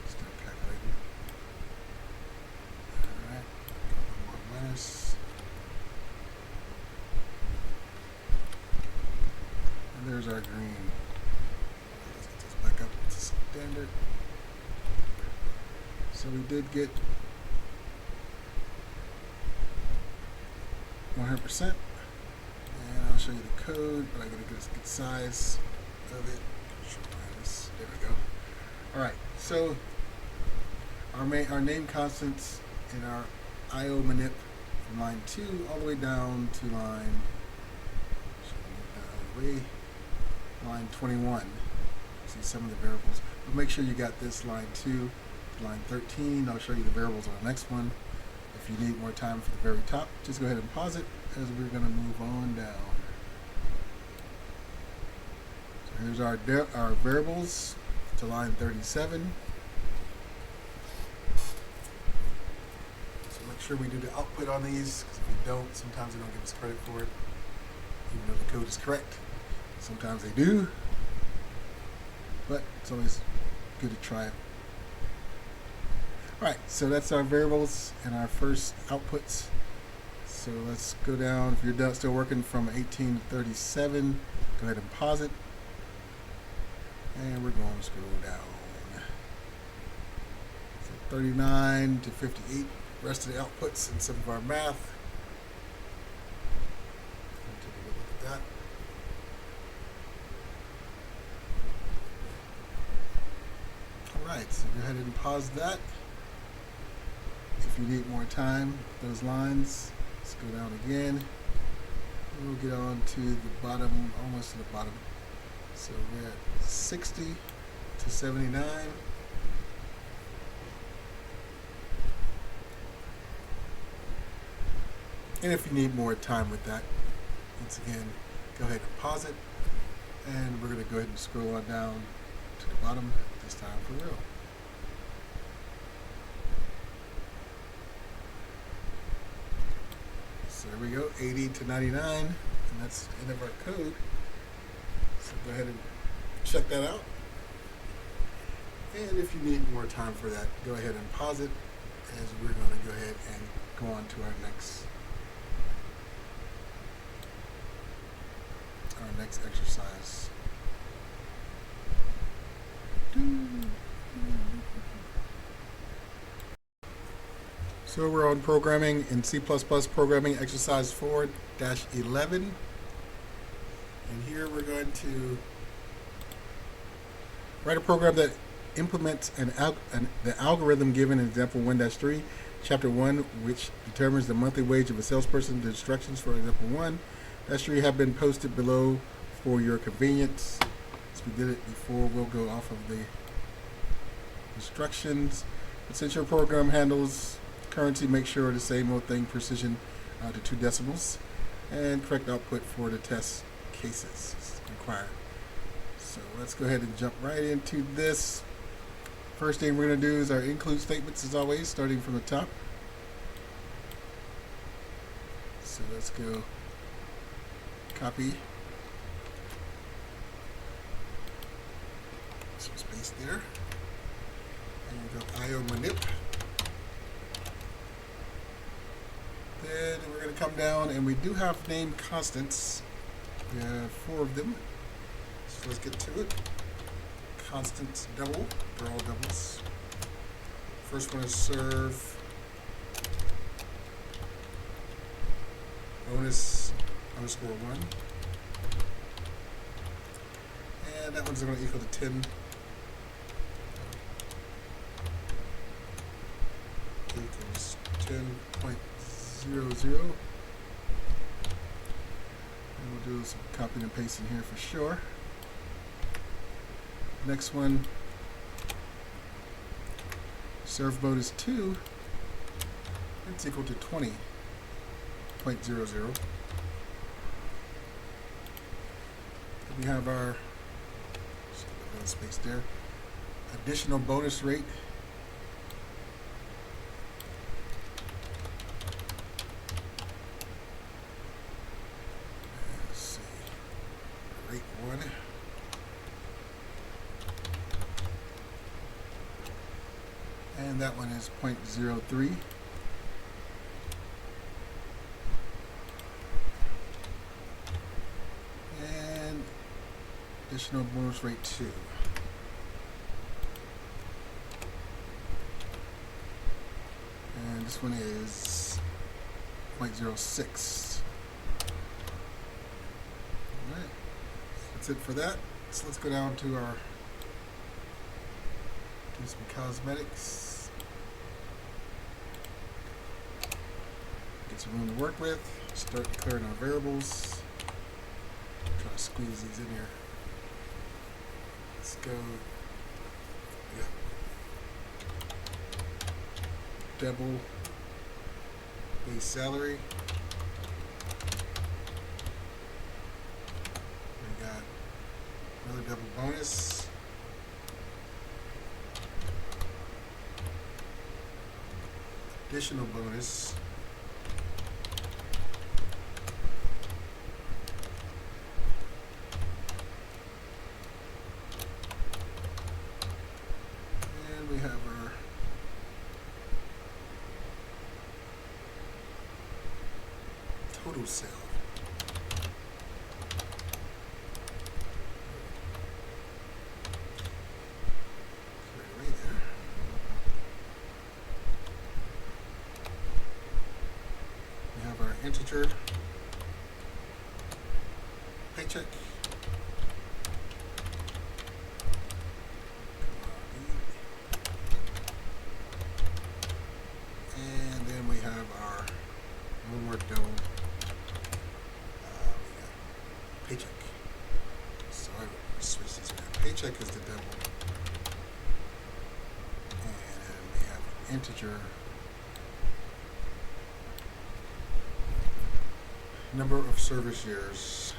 Start calculating. Alright. More minus. And there's our green. Let's get this back up to standard. So we did get 100%, and I'll show you the code, but I gotta get a good size of it. There we go. All right, so our name constants in our IO manip from line 2 all the way down to line 21. See some of the variables, but make sure you got this line 2. Line 13, I'll show you the variables on the next one. If you need more time for the very top, just go ahead and pause it as we're going to move on down. So here's our variables to line 37. So make sure we do the output on these, because if we don't, sometimes they don't give us credit for it, even though the code is correct. Sometimes they do, but it's always good to try it. Alright, so that's our variables and our first outputs. So let's go down. If you're still working from 18 to 37, go ahead and pause it. And we're going to scroll down. So 39 to 58, rest of the outputs and some of our math. Take a look at that. Alright, so go ahead and pause that. If you need more time, those lines, let's go down again. We'll get on to the bottom, almost to the bottom. So we're at 60 to 79. And if you need more time with that, once again, go ahead and pause it. And we're going to go ahead and scroll on down to the bottom, this time for real. So there we go, 80 to 99, and that's the end of our code. So go ahead and check that out. And if you need more time for that, go ahead and pause it, as we're going to go ahead and go on to our next exercise. So we're on programming in C++ programming exercise 4-11. And here we're going to write a program that implements the algorithm given in example 1-3, chapter 1, which determines the monthly wage of a salesperson. The instructions for example 1-3 have been posted below for your convenience. As we did it before, we'll go off of the instructions. But since your program handles currency, make sure the same old thing, precision to 2 decimals, and correct output for the test cases is required. So let's go ahead and jump right into this. First thing we're going to do is our include statements, as always, starting from the top. So let's go copy some space there, and go IO manip. Then we're going to come down, and we do have name constants. We have 4 of them. So let's get to it. Constants double. They're all doubles. First one is serve bonus _1. And that one's going to equal to 10. 10.00. And we'll do some copying and pasting here for sure. Next one, serve bonus 2, it's equal to 20.00. We have our space there. Additional bonus rate. Let's see. Rate 1. And that one is 0.03. And additional bonus rate 2. And this one is 0.06. Alright, that's it for that. So let's go down to our, do some cosmetics. Get some room to work with. Start declaring our variables. Try to squeeze these in here. Let's go. Yeah. Double base salary. We got another double bonus. Additional bonus. And we have our total sale. Right there. We have our integer paycheck. And then we have our one more double. Paycheck. So I switch this around. Paycheck is the double. And then we have an integer number of service years.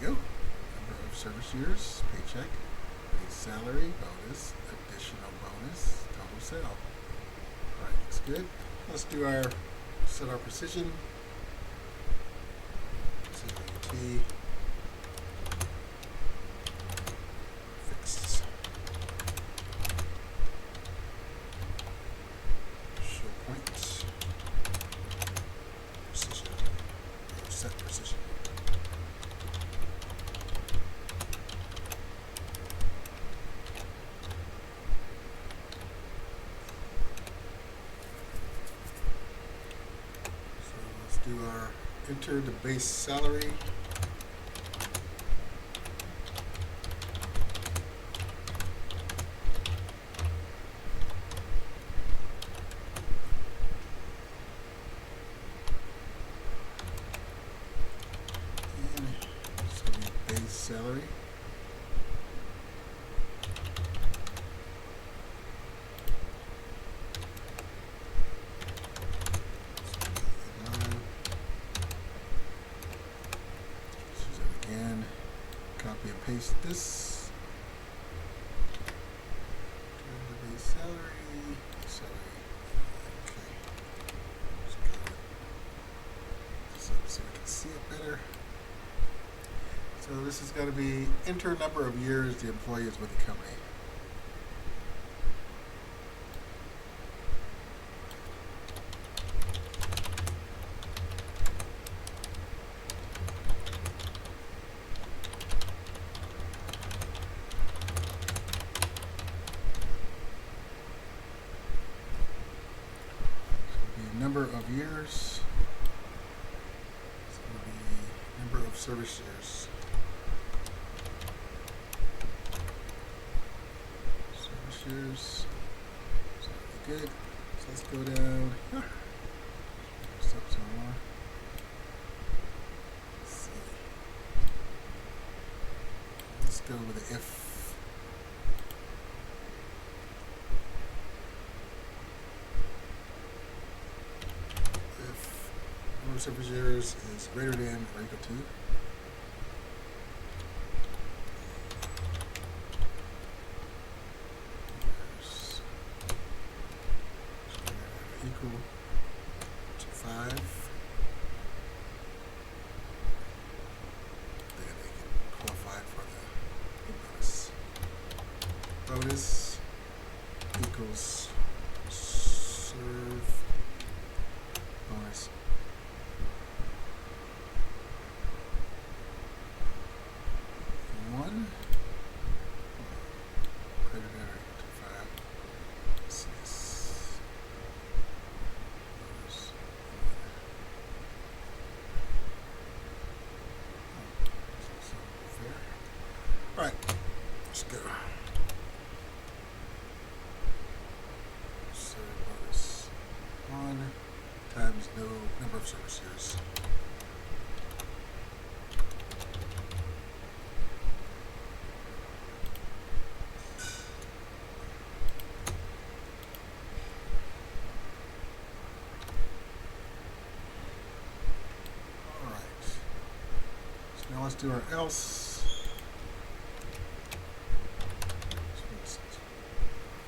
There we go. Number of service years, paycheck, base salary, bonus, additional bonus, total sale. Alright, looks good. Let's do our set our precision. CT fixed. Show points. Precision. Set precision. Do our enter the base salary. And it's going to be base salary. Copy and paste this. The base salary. Okay. Just got it. So we can see it better. So this is going to be enter number of years the employee is with the company. Number of years. It's going to be number of service years. Service shares. So good. So let's go down here. Step some more. Let's see. Let's go with the if. If number of server shares is greater than or equal to equal to 5, then they can qualify for the bonus. Bonus equals serve bonus. One greater than or equal to 5. What's this? Bonus. So fair. All right, let's go. Serve bonus 1 times no number of service years. Now let's do our else.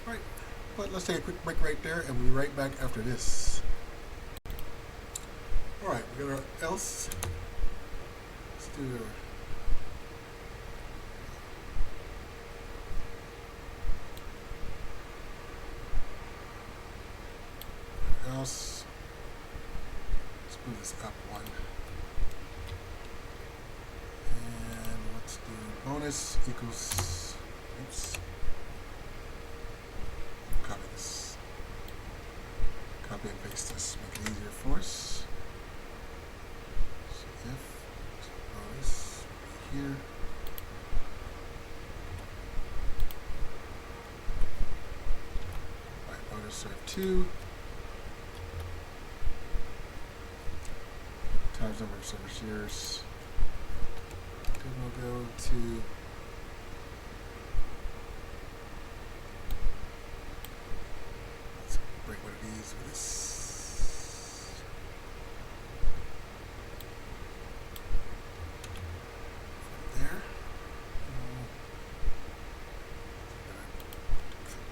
Right, but let's take a quick break right there, and we'll be right back after this. All right, we got our else. Let's do our else. Let's move this up one. And let's do bonus equals, oops, copy this, copy and paste this, make it easier for us. So if bonus will be here, right, bonus serve 2 times number of server shares. Then we'll go to let's break one of these with this. From there,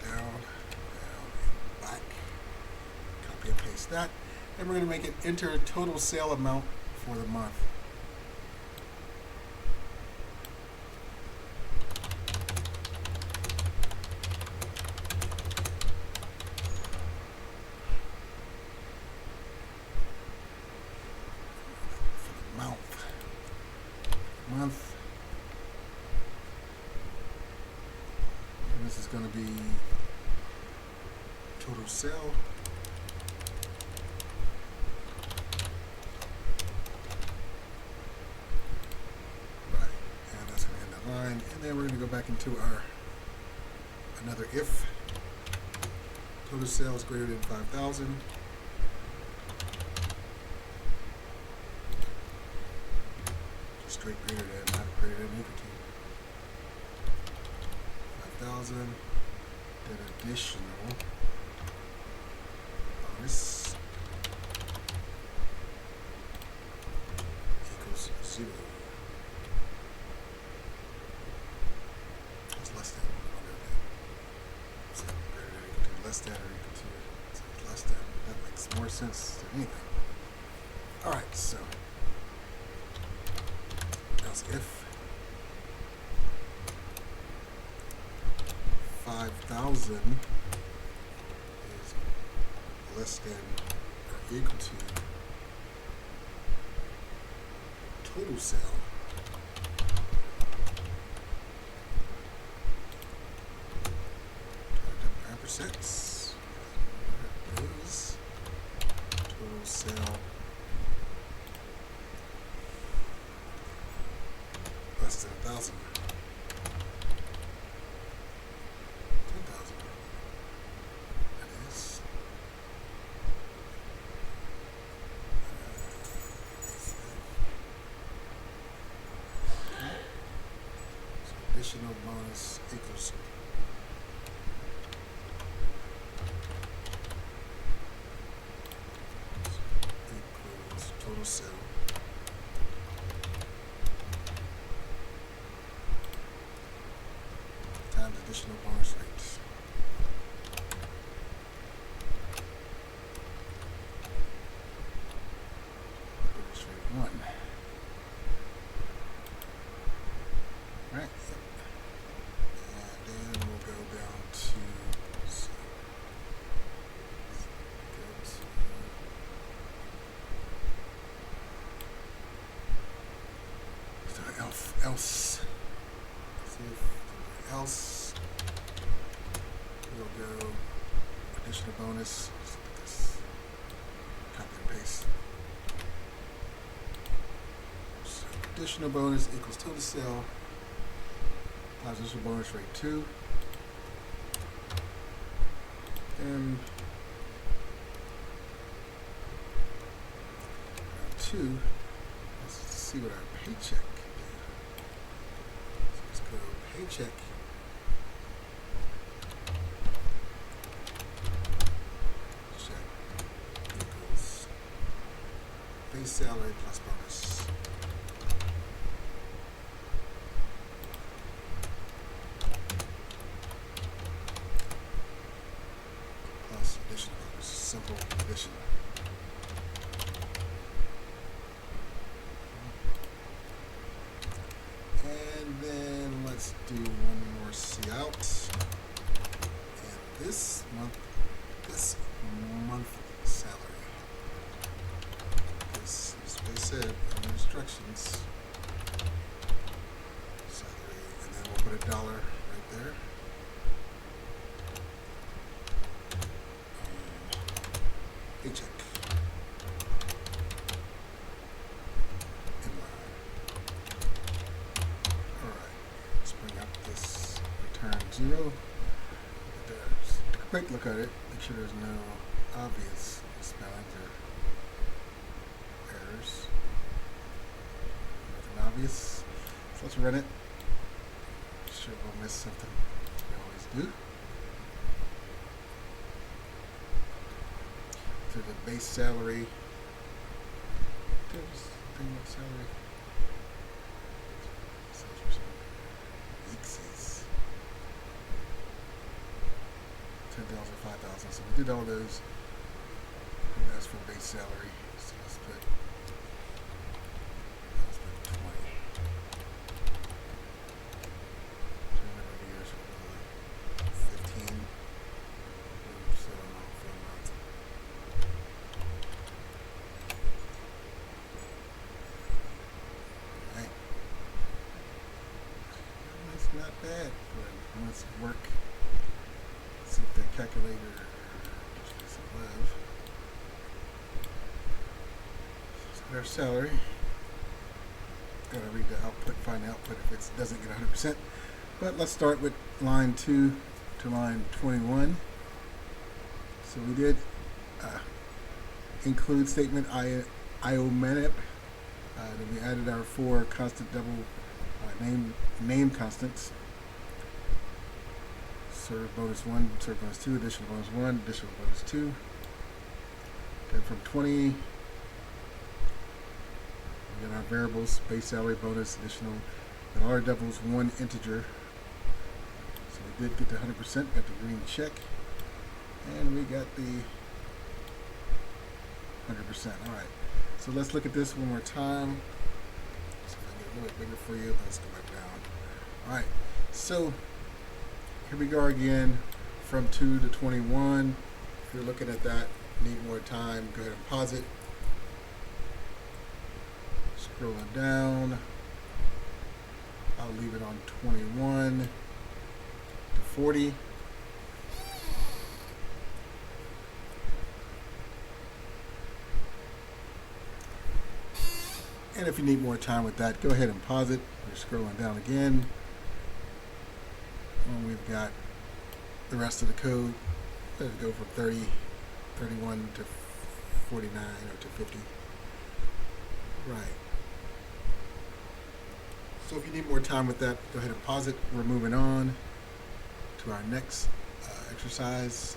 down, down, back. Copy and paste that, and we're going to make it enter total sale amount for the month. Month, and this is going to be total sale. Right, and that's going to end that line, and then we're going to go back into our another if total sales greater than 5,000. Straight greater than, not greater than equal to 5,000. Then additional bonus equals 0. It's less than, so greater than equal to, less than or equal to, so it's less than. That makes more sense than anything. All right, so if 5,000 is less than or equal to total sale, ampersands, is total sale less than 1,000. 10,000. additional bonus equals total sale times additional bonus rates. Bonus rate 1. Right. And then we'll go down to else. See if else we'll go additional bonus. This copy and paste. So additional bonus equals total sale times additional bonus rate 2. And 2. Let's see what our paycheck. Let's go paycheck check equals base salary plus bonus. Plus additional bonus. Simple addition. And then let's do one more see out. And this month salary. This is what they said in the instructions. Salary, and then we'll put $1 right there. Paycheck. Return 0. Take a quick look at it. Make sure there's no obvious spellings or errors. Nothing obvious. So let's run it. Sure we'll miss something. We always do. To the base salary. There's thing with salary. X's. 10,000, 5,000. So we did all those. And that's for base salary. So let's put 20. Years, 15. So for a month. Right. That's not bad for let's work. See if that calculator is live. So our salary. Gotta read the output, find the output if it doesn't get 100%. But let's start with line 2 to line 21. So we did include statement IOMANIP. Then we added our 4 constant double name constants. Serve bonus 1, serve bonus 2, additional bonus 1, additional bonus 2. Then from 20, we got our variables, base salary, bonus, additional, and our doubles 1 integer. So we did get the 100%, got the green check, and we got the 100%. All right, so let's look at this one more time. So if I get a little bit bigger for you, let's go back down. All right, so here we go again from 2 to 21. If you're looking at that, need more time, go ahead and pause it. Scrolling down, I'll leave it on 21 to 40. And if you need more time with that, go ahead and pause it. We're scrolling down again. And we've got the rest of the code. Let's go from 30, 31 to 49 or to 50. Right. So if you need more time with that, go ahead and pause it. We're moving on to our next exercise.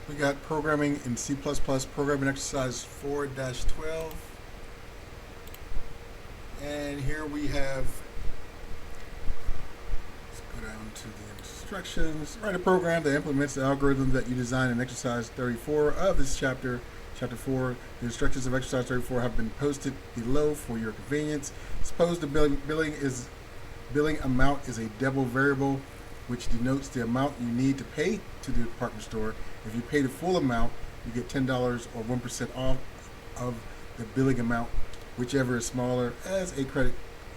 We got programming in C++, programming exercise 4-12. And here we have, let's go down to the instructions. Write a program that implements the algorithm that you designed in exercise 34 of this chapter. Chapter 4, the instructions of exercise 34 have been posted below for your convenience. Suppose the billing amount is a double variable, which denotes the amount you need to pay to the department store. If you pay the full amount, you get $10 or 1% off of the billing amount, whichever is smaller, as a credit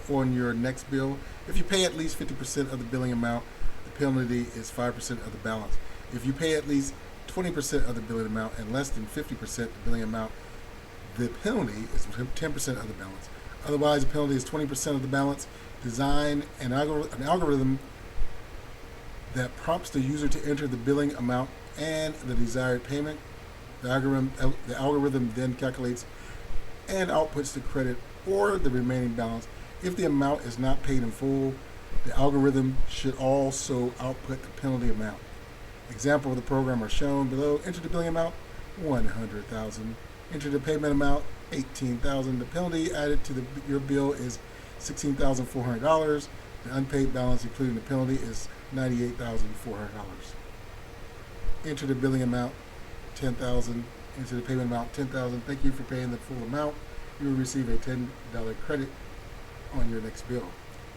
on your next bill. If you pay at least 50% of the billing amount, the penalty is 5% of the balance. If you pay at least 20% of the billing amount and less than 50% of the billing amount, the penalty is 10% of the balance. Otherwise, the penalty is 20% of the balance. Design an algorithm that prompts the user to enter the billing amount and the desired payment. The algorithm then calculates and outputs the credit or the remaining balance. If the amount is not paid in full, the algorithm should also output the penalty amount. Example of the program are shown below. Enter the billing amount, $100,000. Enter the payment amount, $18,000. The penalty added to your bill is $16,400. The unpaid balance, including the penalty, is $98,400. Enter the billing amount, $10,000. Enter the payment amount, $10,000. Thank you for paying the full amount. You will receive a $10 credit on your next bill.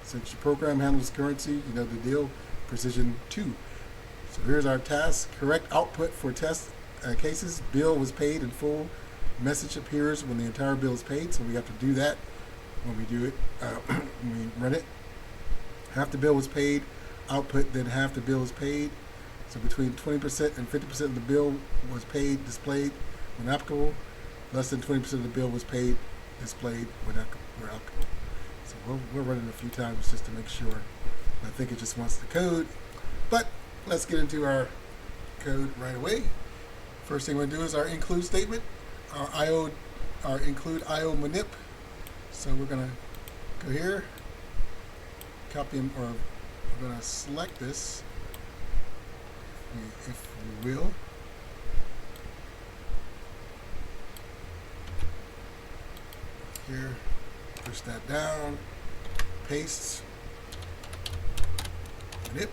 Since your program handles currency, you know the deal. Precision 2. So here's our task. Correct output for test cases. Bill was paid in full. Message appears when the entire bill is paid, so we have to do that when we do it, when we run it. Half the bill was paid. Output, then half the bill is paid. So between 20% and 50% of the bill was paid, displayed when applicable. Less than 20% of the bill was paid, displayed when applicable. So we'll run it a few times just to make sure. I think it just wants the code. But let's get into our code right away. First thing we're going to do is our include statement, our include IO manip. So we're going to go here, copy them, or we're going to select this, if we will. Here, push that down, paste, manip.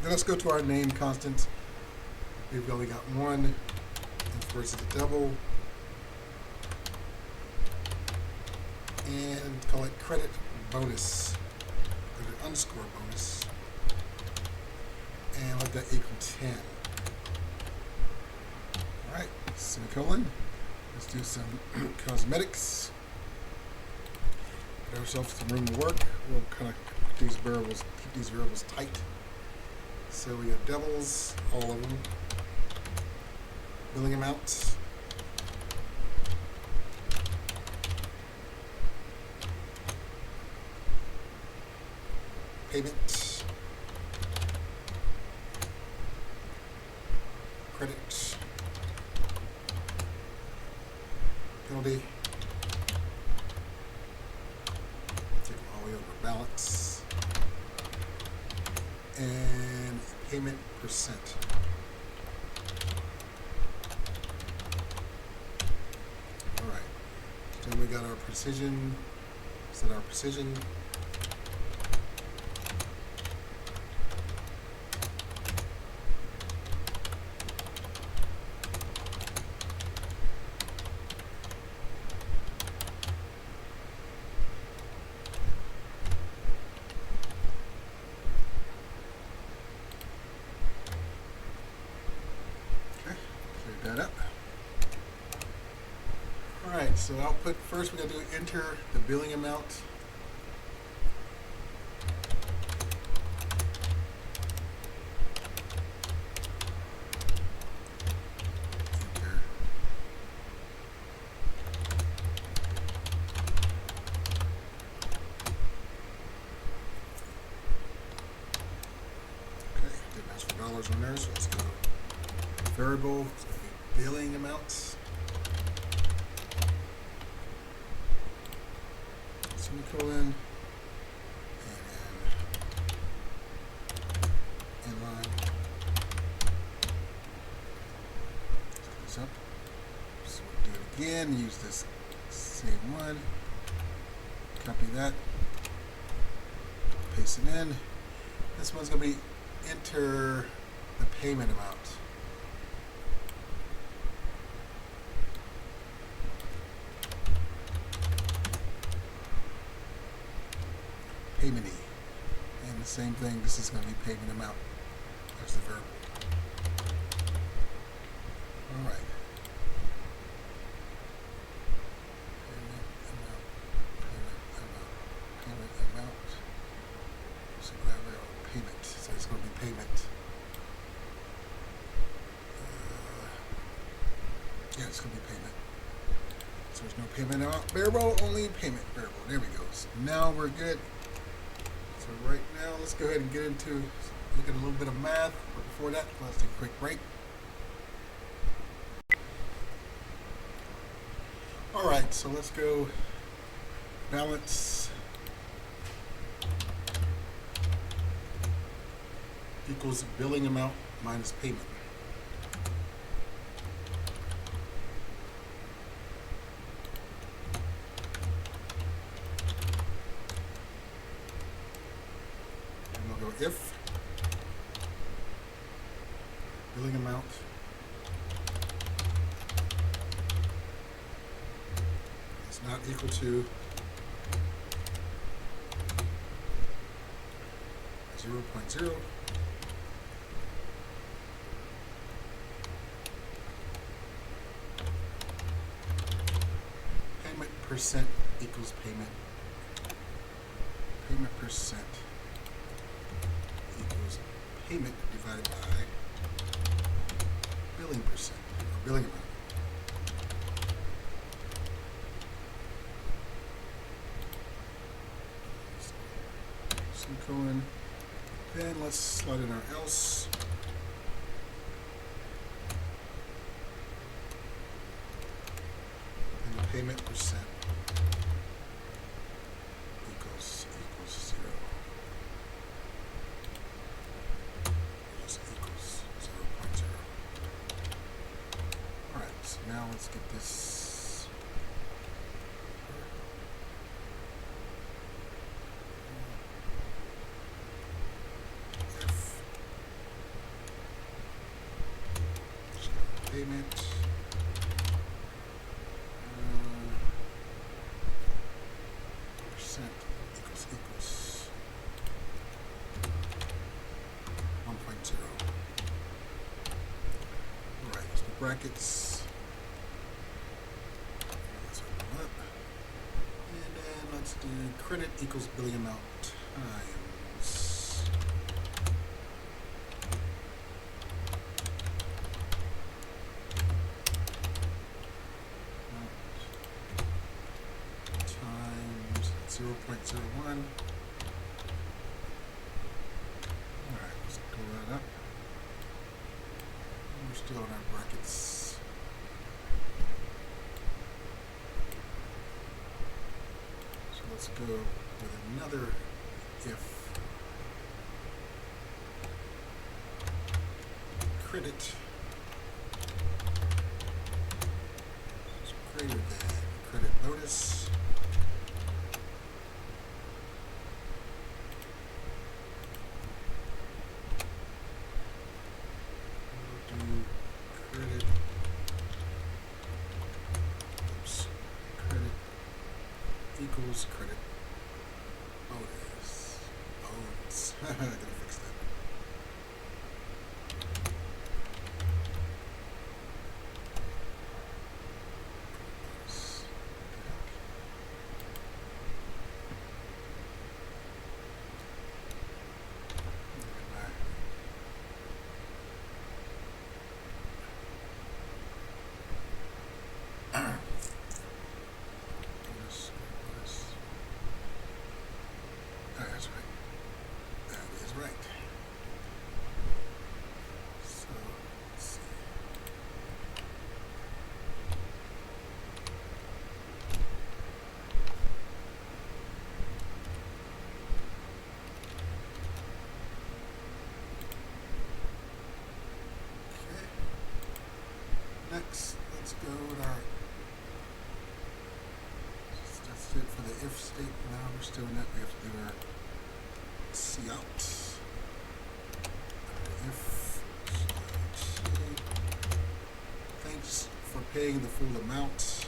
Then let's go to our name constant. We've only got one, and first is a double, and call it credit bonus, credit underscore bonus, and let that equal 10. All right, semicolon. Let's do some cosmetics. Get ourselves some room to work. We'll kind of keep these variables tight. So we have doubles, all of them. Billing amounts. Payment. Credit. Penalty. Take it all the way over balance. And payment percent. All right. Then we got our precision. Set our precision. That up. Alright, so output first we got to do enter the billing amount. Enter. Okay, didn't ask for dollars on there, so let's go variable. Billing amounts. So semicolon, and then inline. Set this up. So we'll do it again. Use this same one. Copy that. Paste it in. This one's going to be enter the payment amount. Payment E. And the same thing, this is going to be payment amount. There's the verb. Alright. Payment amount. So we have payment. So it's going to be payment. Yeah, it's going to be payment. So there's no payment amount variable, only payment variable. There we go. So now we're good. So right now, let's go ahead and get into look at a little bit of math. But before that, let's take a quick break. All right, so let's go balance equals billing amount minus payment. If billing amount is not equal to 0.0, payment percent equals payment percent equals payment divided by billing percent, or billing amount. Semicolon. Then let's slot in our else. And the payment percent equals 0. So now let's get this if payment percent equals 1.0. All right, so the brackets. Let's do credit equals billing amount times times 0.01. Alright, let's go that up. We're still in our brackets. Let's go with another if credit is greater than credit bonus. We'll do credit equals credit bonus. I gotta fix that. That's right. That is right. Next, let's go with our. That's it for the if statement. Now we're still in that. We have to do our cout. If thanks for paying the full amount.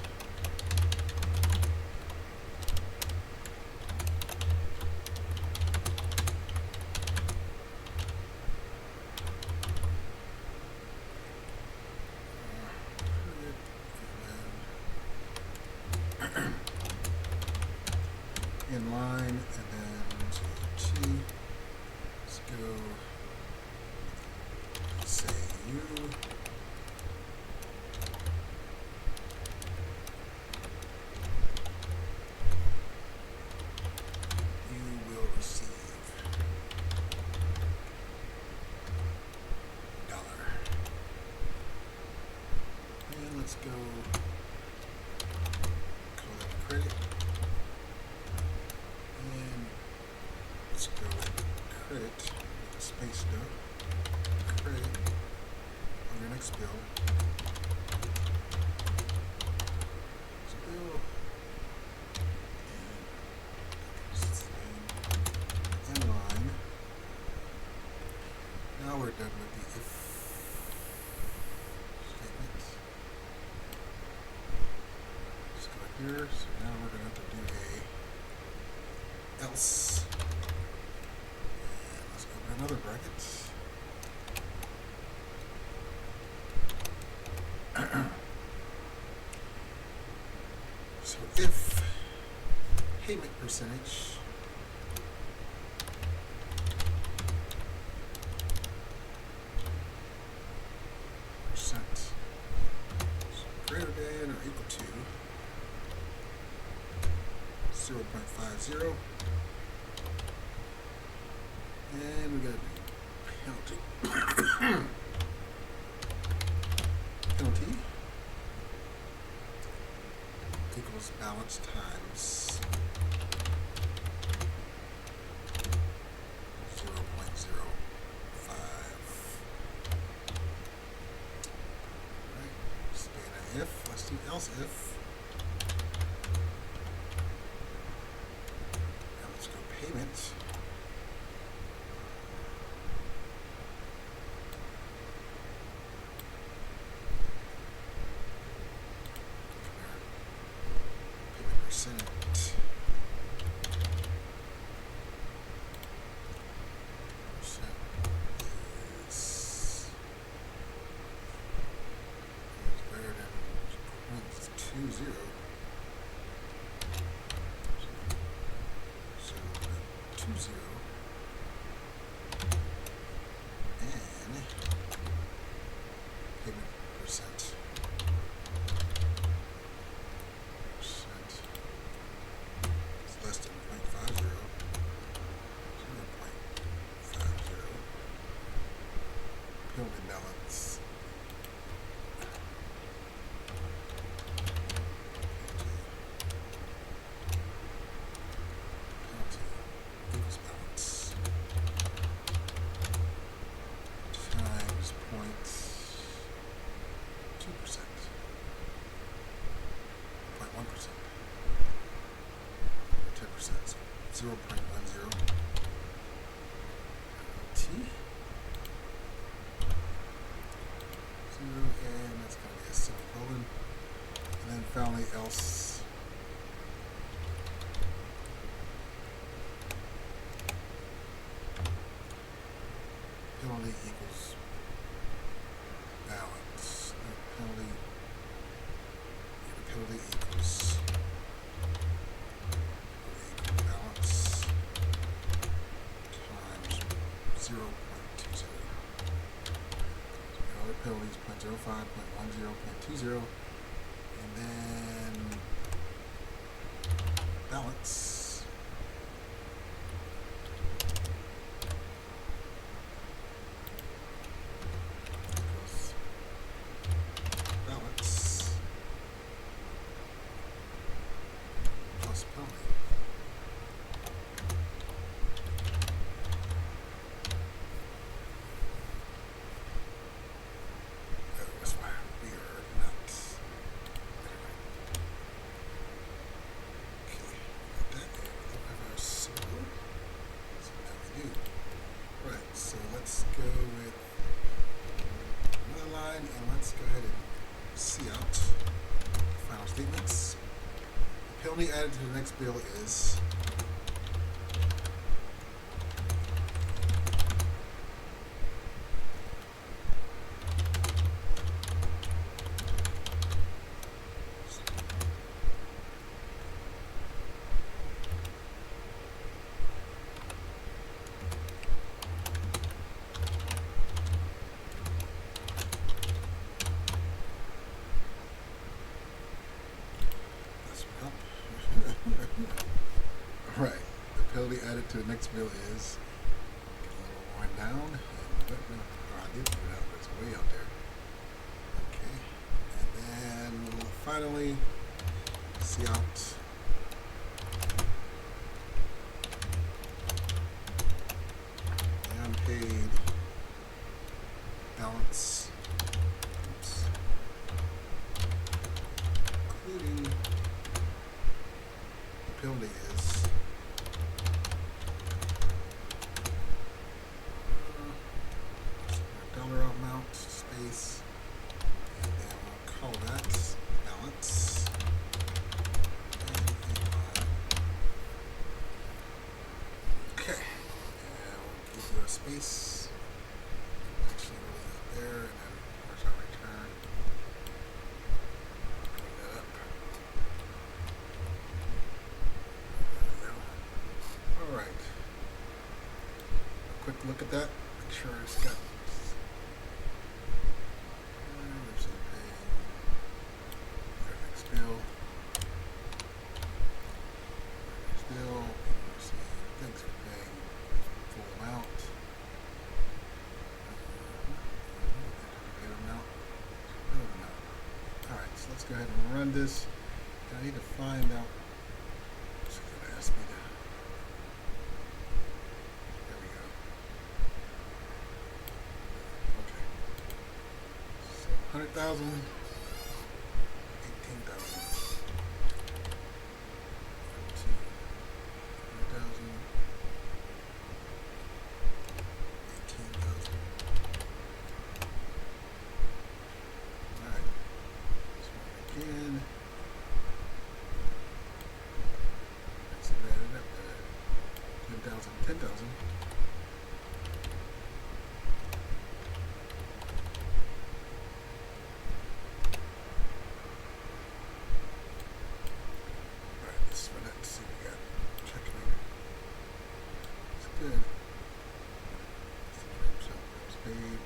In line, and then T. Let's go. Say you. You will receive $1. And let's go. Call that credit. Let's go credit with a space note. Credit on your next bill. Bill and line. Now we're done with the if statement. Let's go here. So now we're going to have to do a else. Another bracket. So if payment percentage percent greater than or equal to 0.50. And we got a penalty. Penalty equals balance times 0.05. Right. Stay in an if. Let's do else if. Now let's go payment. Percent is greater than 0.20. So 20 and payment percent. Less than 0.50, 0.50. Penalty balance. Penalty equals balance times 0.2%, 0.1%. 10%, so 0.10 T 0, and that's going to be a semicolon, and then finally else penalty equals balance. Penalty equals balance times 0.20. So other penalties 0.05, 0.10, 0.20, and then balance equals balance plus penalty. That was weird. let's go ahead and see out final statements. The penalty added to the next bill is right. The penalty added to the next bill is get a little wind down. I did put it out, but it's way out there. Okay, and then finally, see out unpaid balance. Oops. Including the penalty is dollar amount space, and then we'll call that balance. Okay, and we'll give you a space. Actually, we'll leave it there, and then where's our return? Bring that up. There we go. All right. A quick look at that. Make sure it's got. There's the pay. Their next bill. Next bill. Let's see. Thanks for paying full amount. Paid amount. Paid amount. All right. So let's go ahead and run this. And I need to find out. It's going to ask me to. There we go. Okay. So 100,000, 18,000. 100,000, 18,000. All right. Let's run it again. Let's add it up to 10,000, 10,000. Alright, let's run it to see what we got. Calculator. It's good. 50% of the bills paid.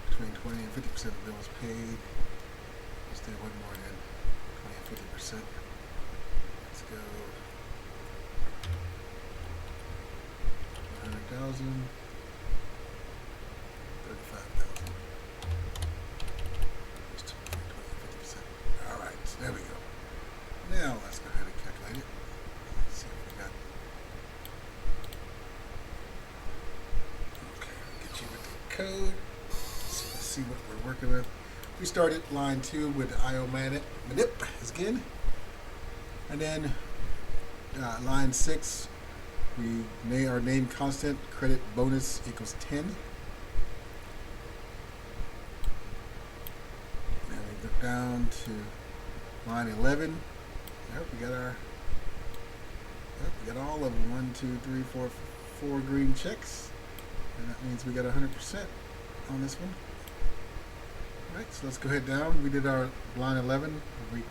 Between 20 and 50% of the bills paid. Let's do one more than 20 and 50%. Let's go 100,000. 35,000. Just between 20 and 50%. Alright, so there we go. Now let's go ahead and calculate it. Let's see what we got. Okay, I'll get you with the code. Let's see what we're working with. We started line 2 with the IO manip again. And then line 6, we made our name constant, credit bonus equals 10. Now we go down to line 11. Yep, we got our, we got all of them. 1, 2, 3, 4, 4 green checks. And that means we got 100% on this one. All right, so let's go ahead down. We did our line 11. We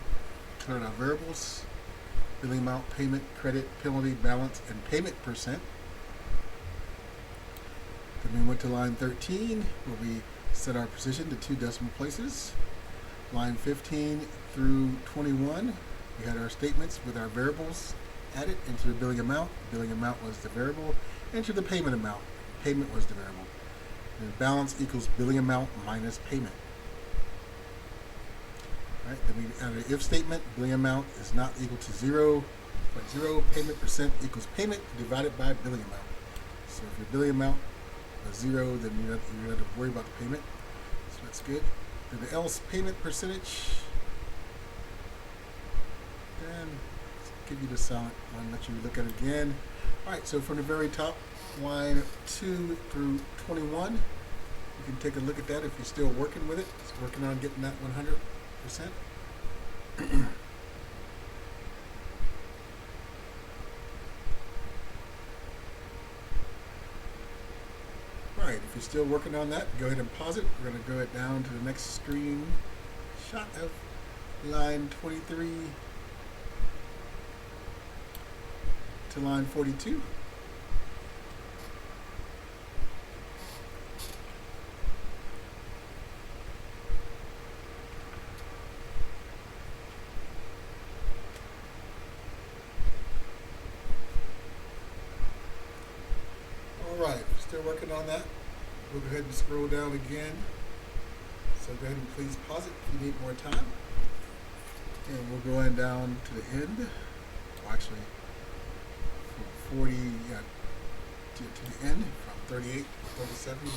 declared our variables. Billing amount, payment, credit, penalty, balance, and payment percent. Then we went to line 13, where we set our position to 2 decimal places. Line 15 through 21, we had our statements with our variables added into the billing amount. Billing amount was the variable. Enter the payment amount. Payment was the variable. And balance equals billing amount minus payment. Right, then we added an if statement. Billing amount is not equal to 0, but 0 payment percent equals payment divided by billing amount. So if your billing amount is 0, then you don't have to worry about the payment. So that's good. Then the else payment percentage. Then let's give you the silent one, let you look at it again. All right, so from the very top, line 2 through 21, You can take a look at that if you're still working with it. It's working on getting that 100%. Alright, if you're still working on that, go ahead and pause it. We're going to go it down to the next screen shot of line 23 to line 42. Alright, still working on that. We'll go ahead and scroll down again. So go ahead and please pause it if you need more time. And we'll go on down to the end. Well, actually, from 40 to the end, from 38 to 37 to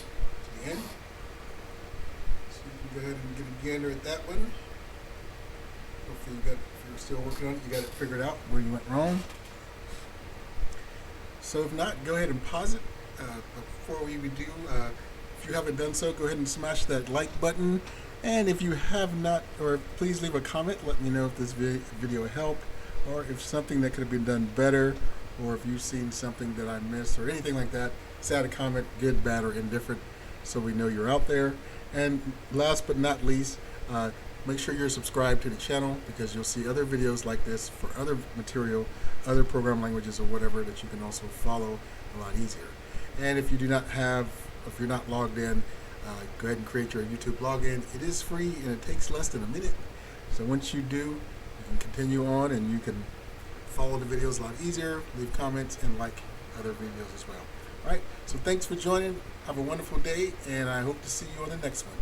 the end. So you can go ahead and get a gander at that one. Hopefully if you're still working on it, you got it figured out where you went wrong. So if not, go ahead and pause it. Before we do, if you haven't done so, go ahead and smash that like button. And if you have not, or please leave a comment, let me know if this video helped, or if something that could have been done better, or if you've seen something that I missed, or anything like that. Just add a comment, good, bad, or indifferent, so we know you're out there. And last but not least, make sure you're subscribed to the channel, because you'll see other videos like this for other material, other program languages, or whatever that you can also follow a lot easier. And if you do not have, if you're not logged in, go ahead and create your YouTube login. It is free and it takes less than a minute. So once you do, you can continue on and you can follow the videos a lot easier, leave comments, and like other videos as well. All right, so thanks for joining. Have a wonderful day, and I hope to see you on the next one.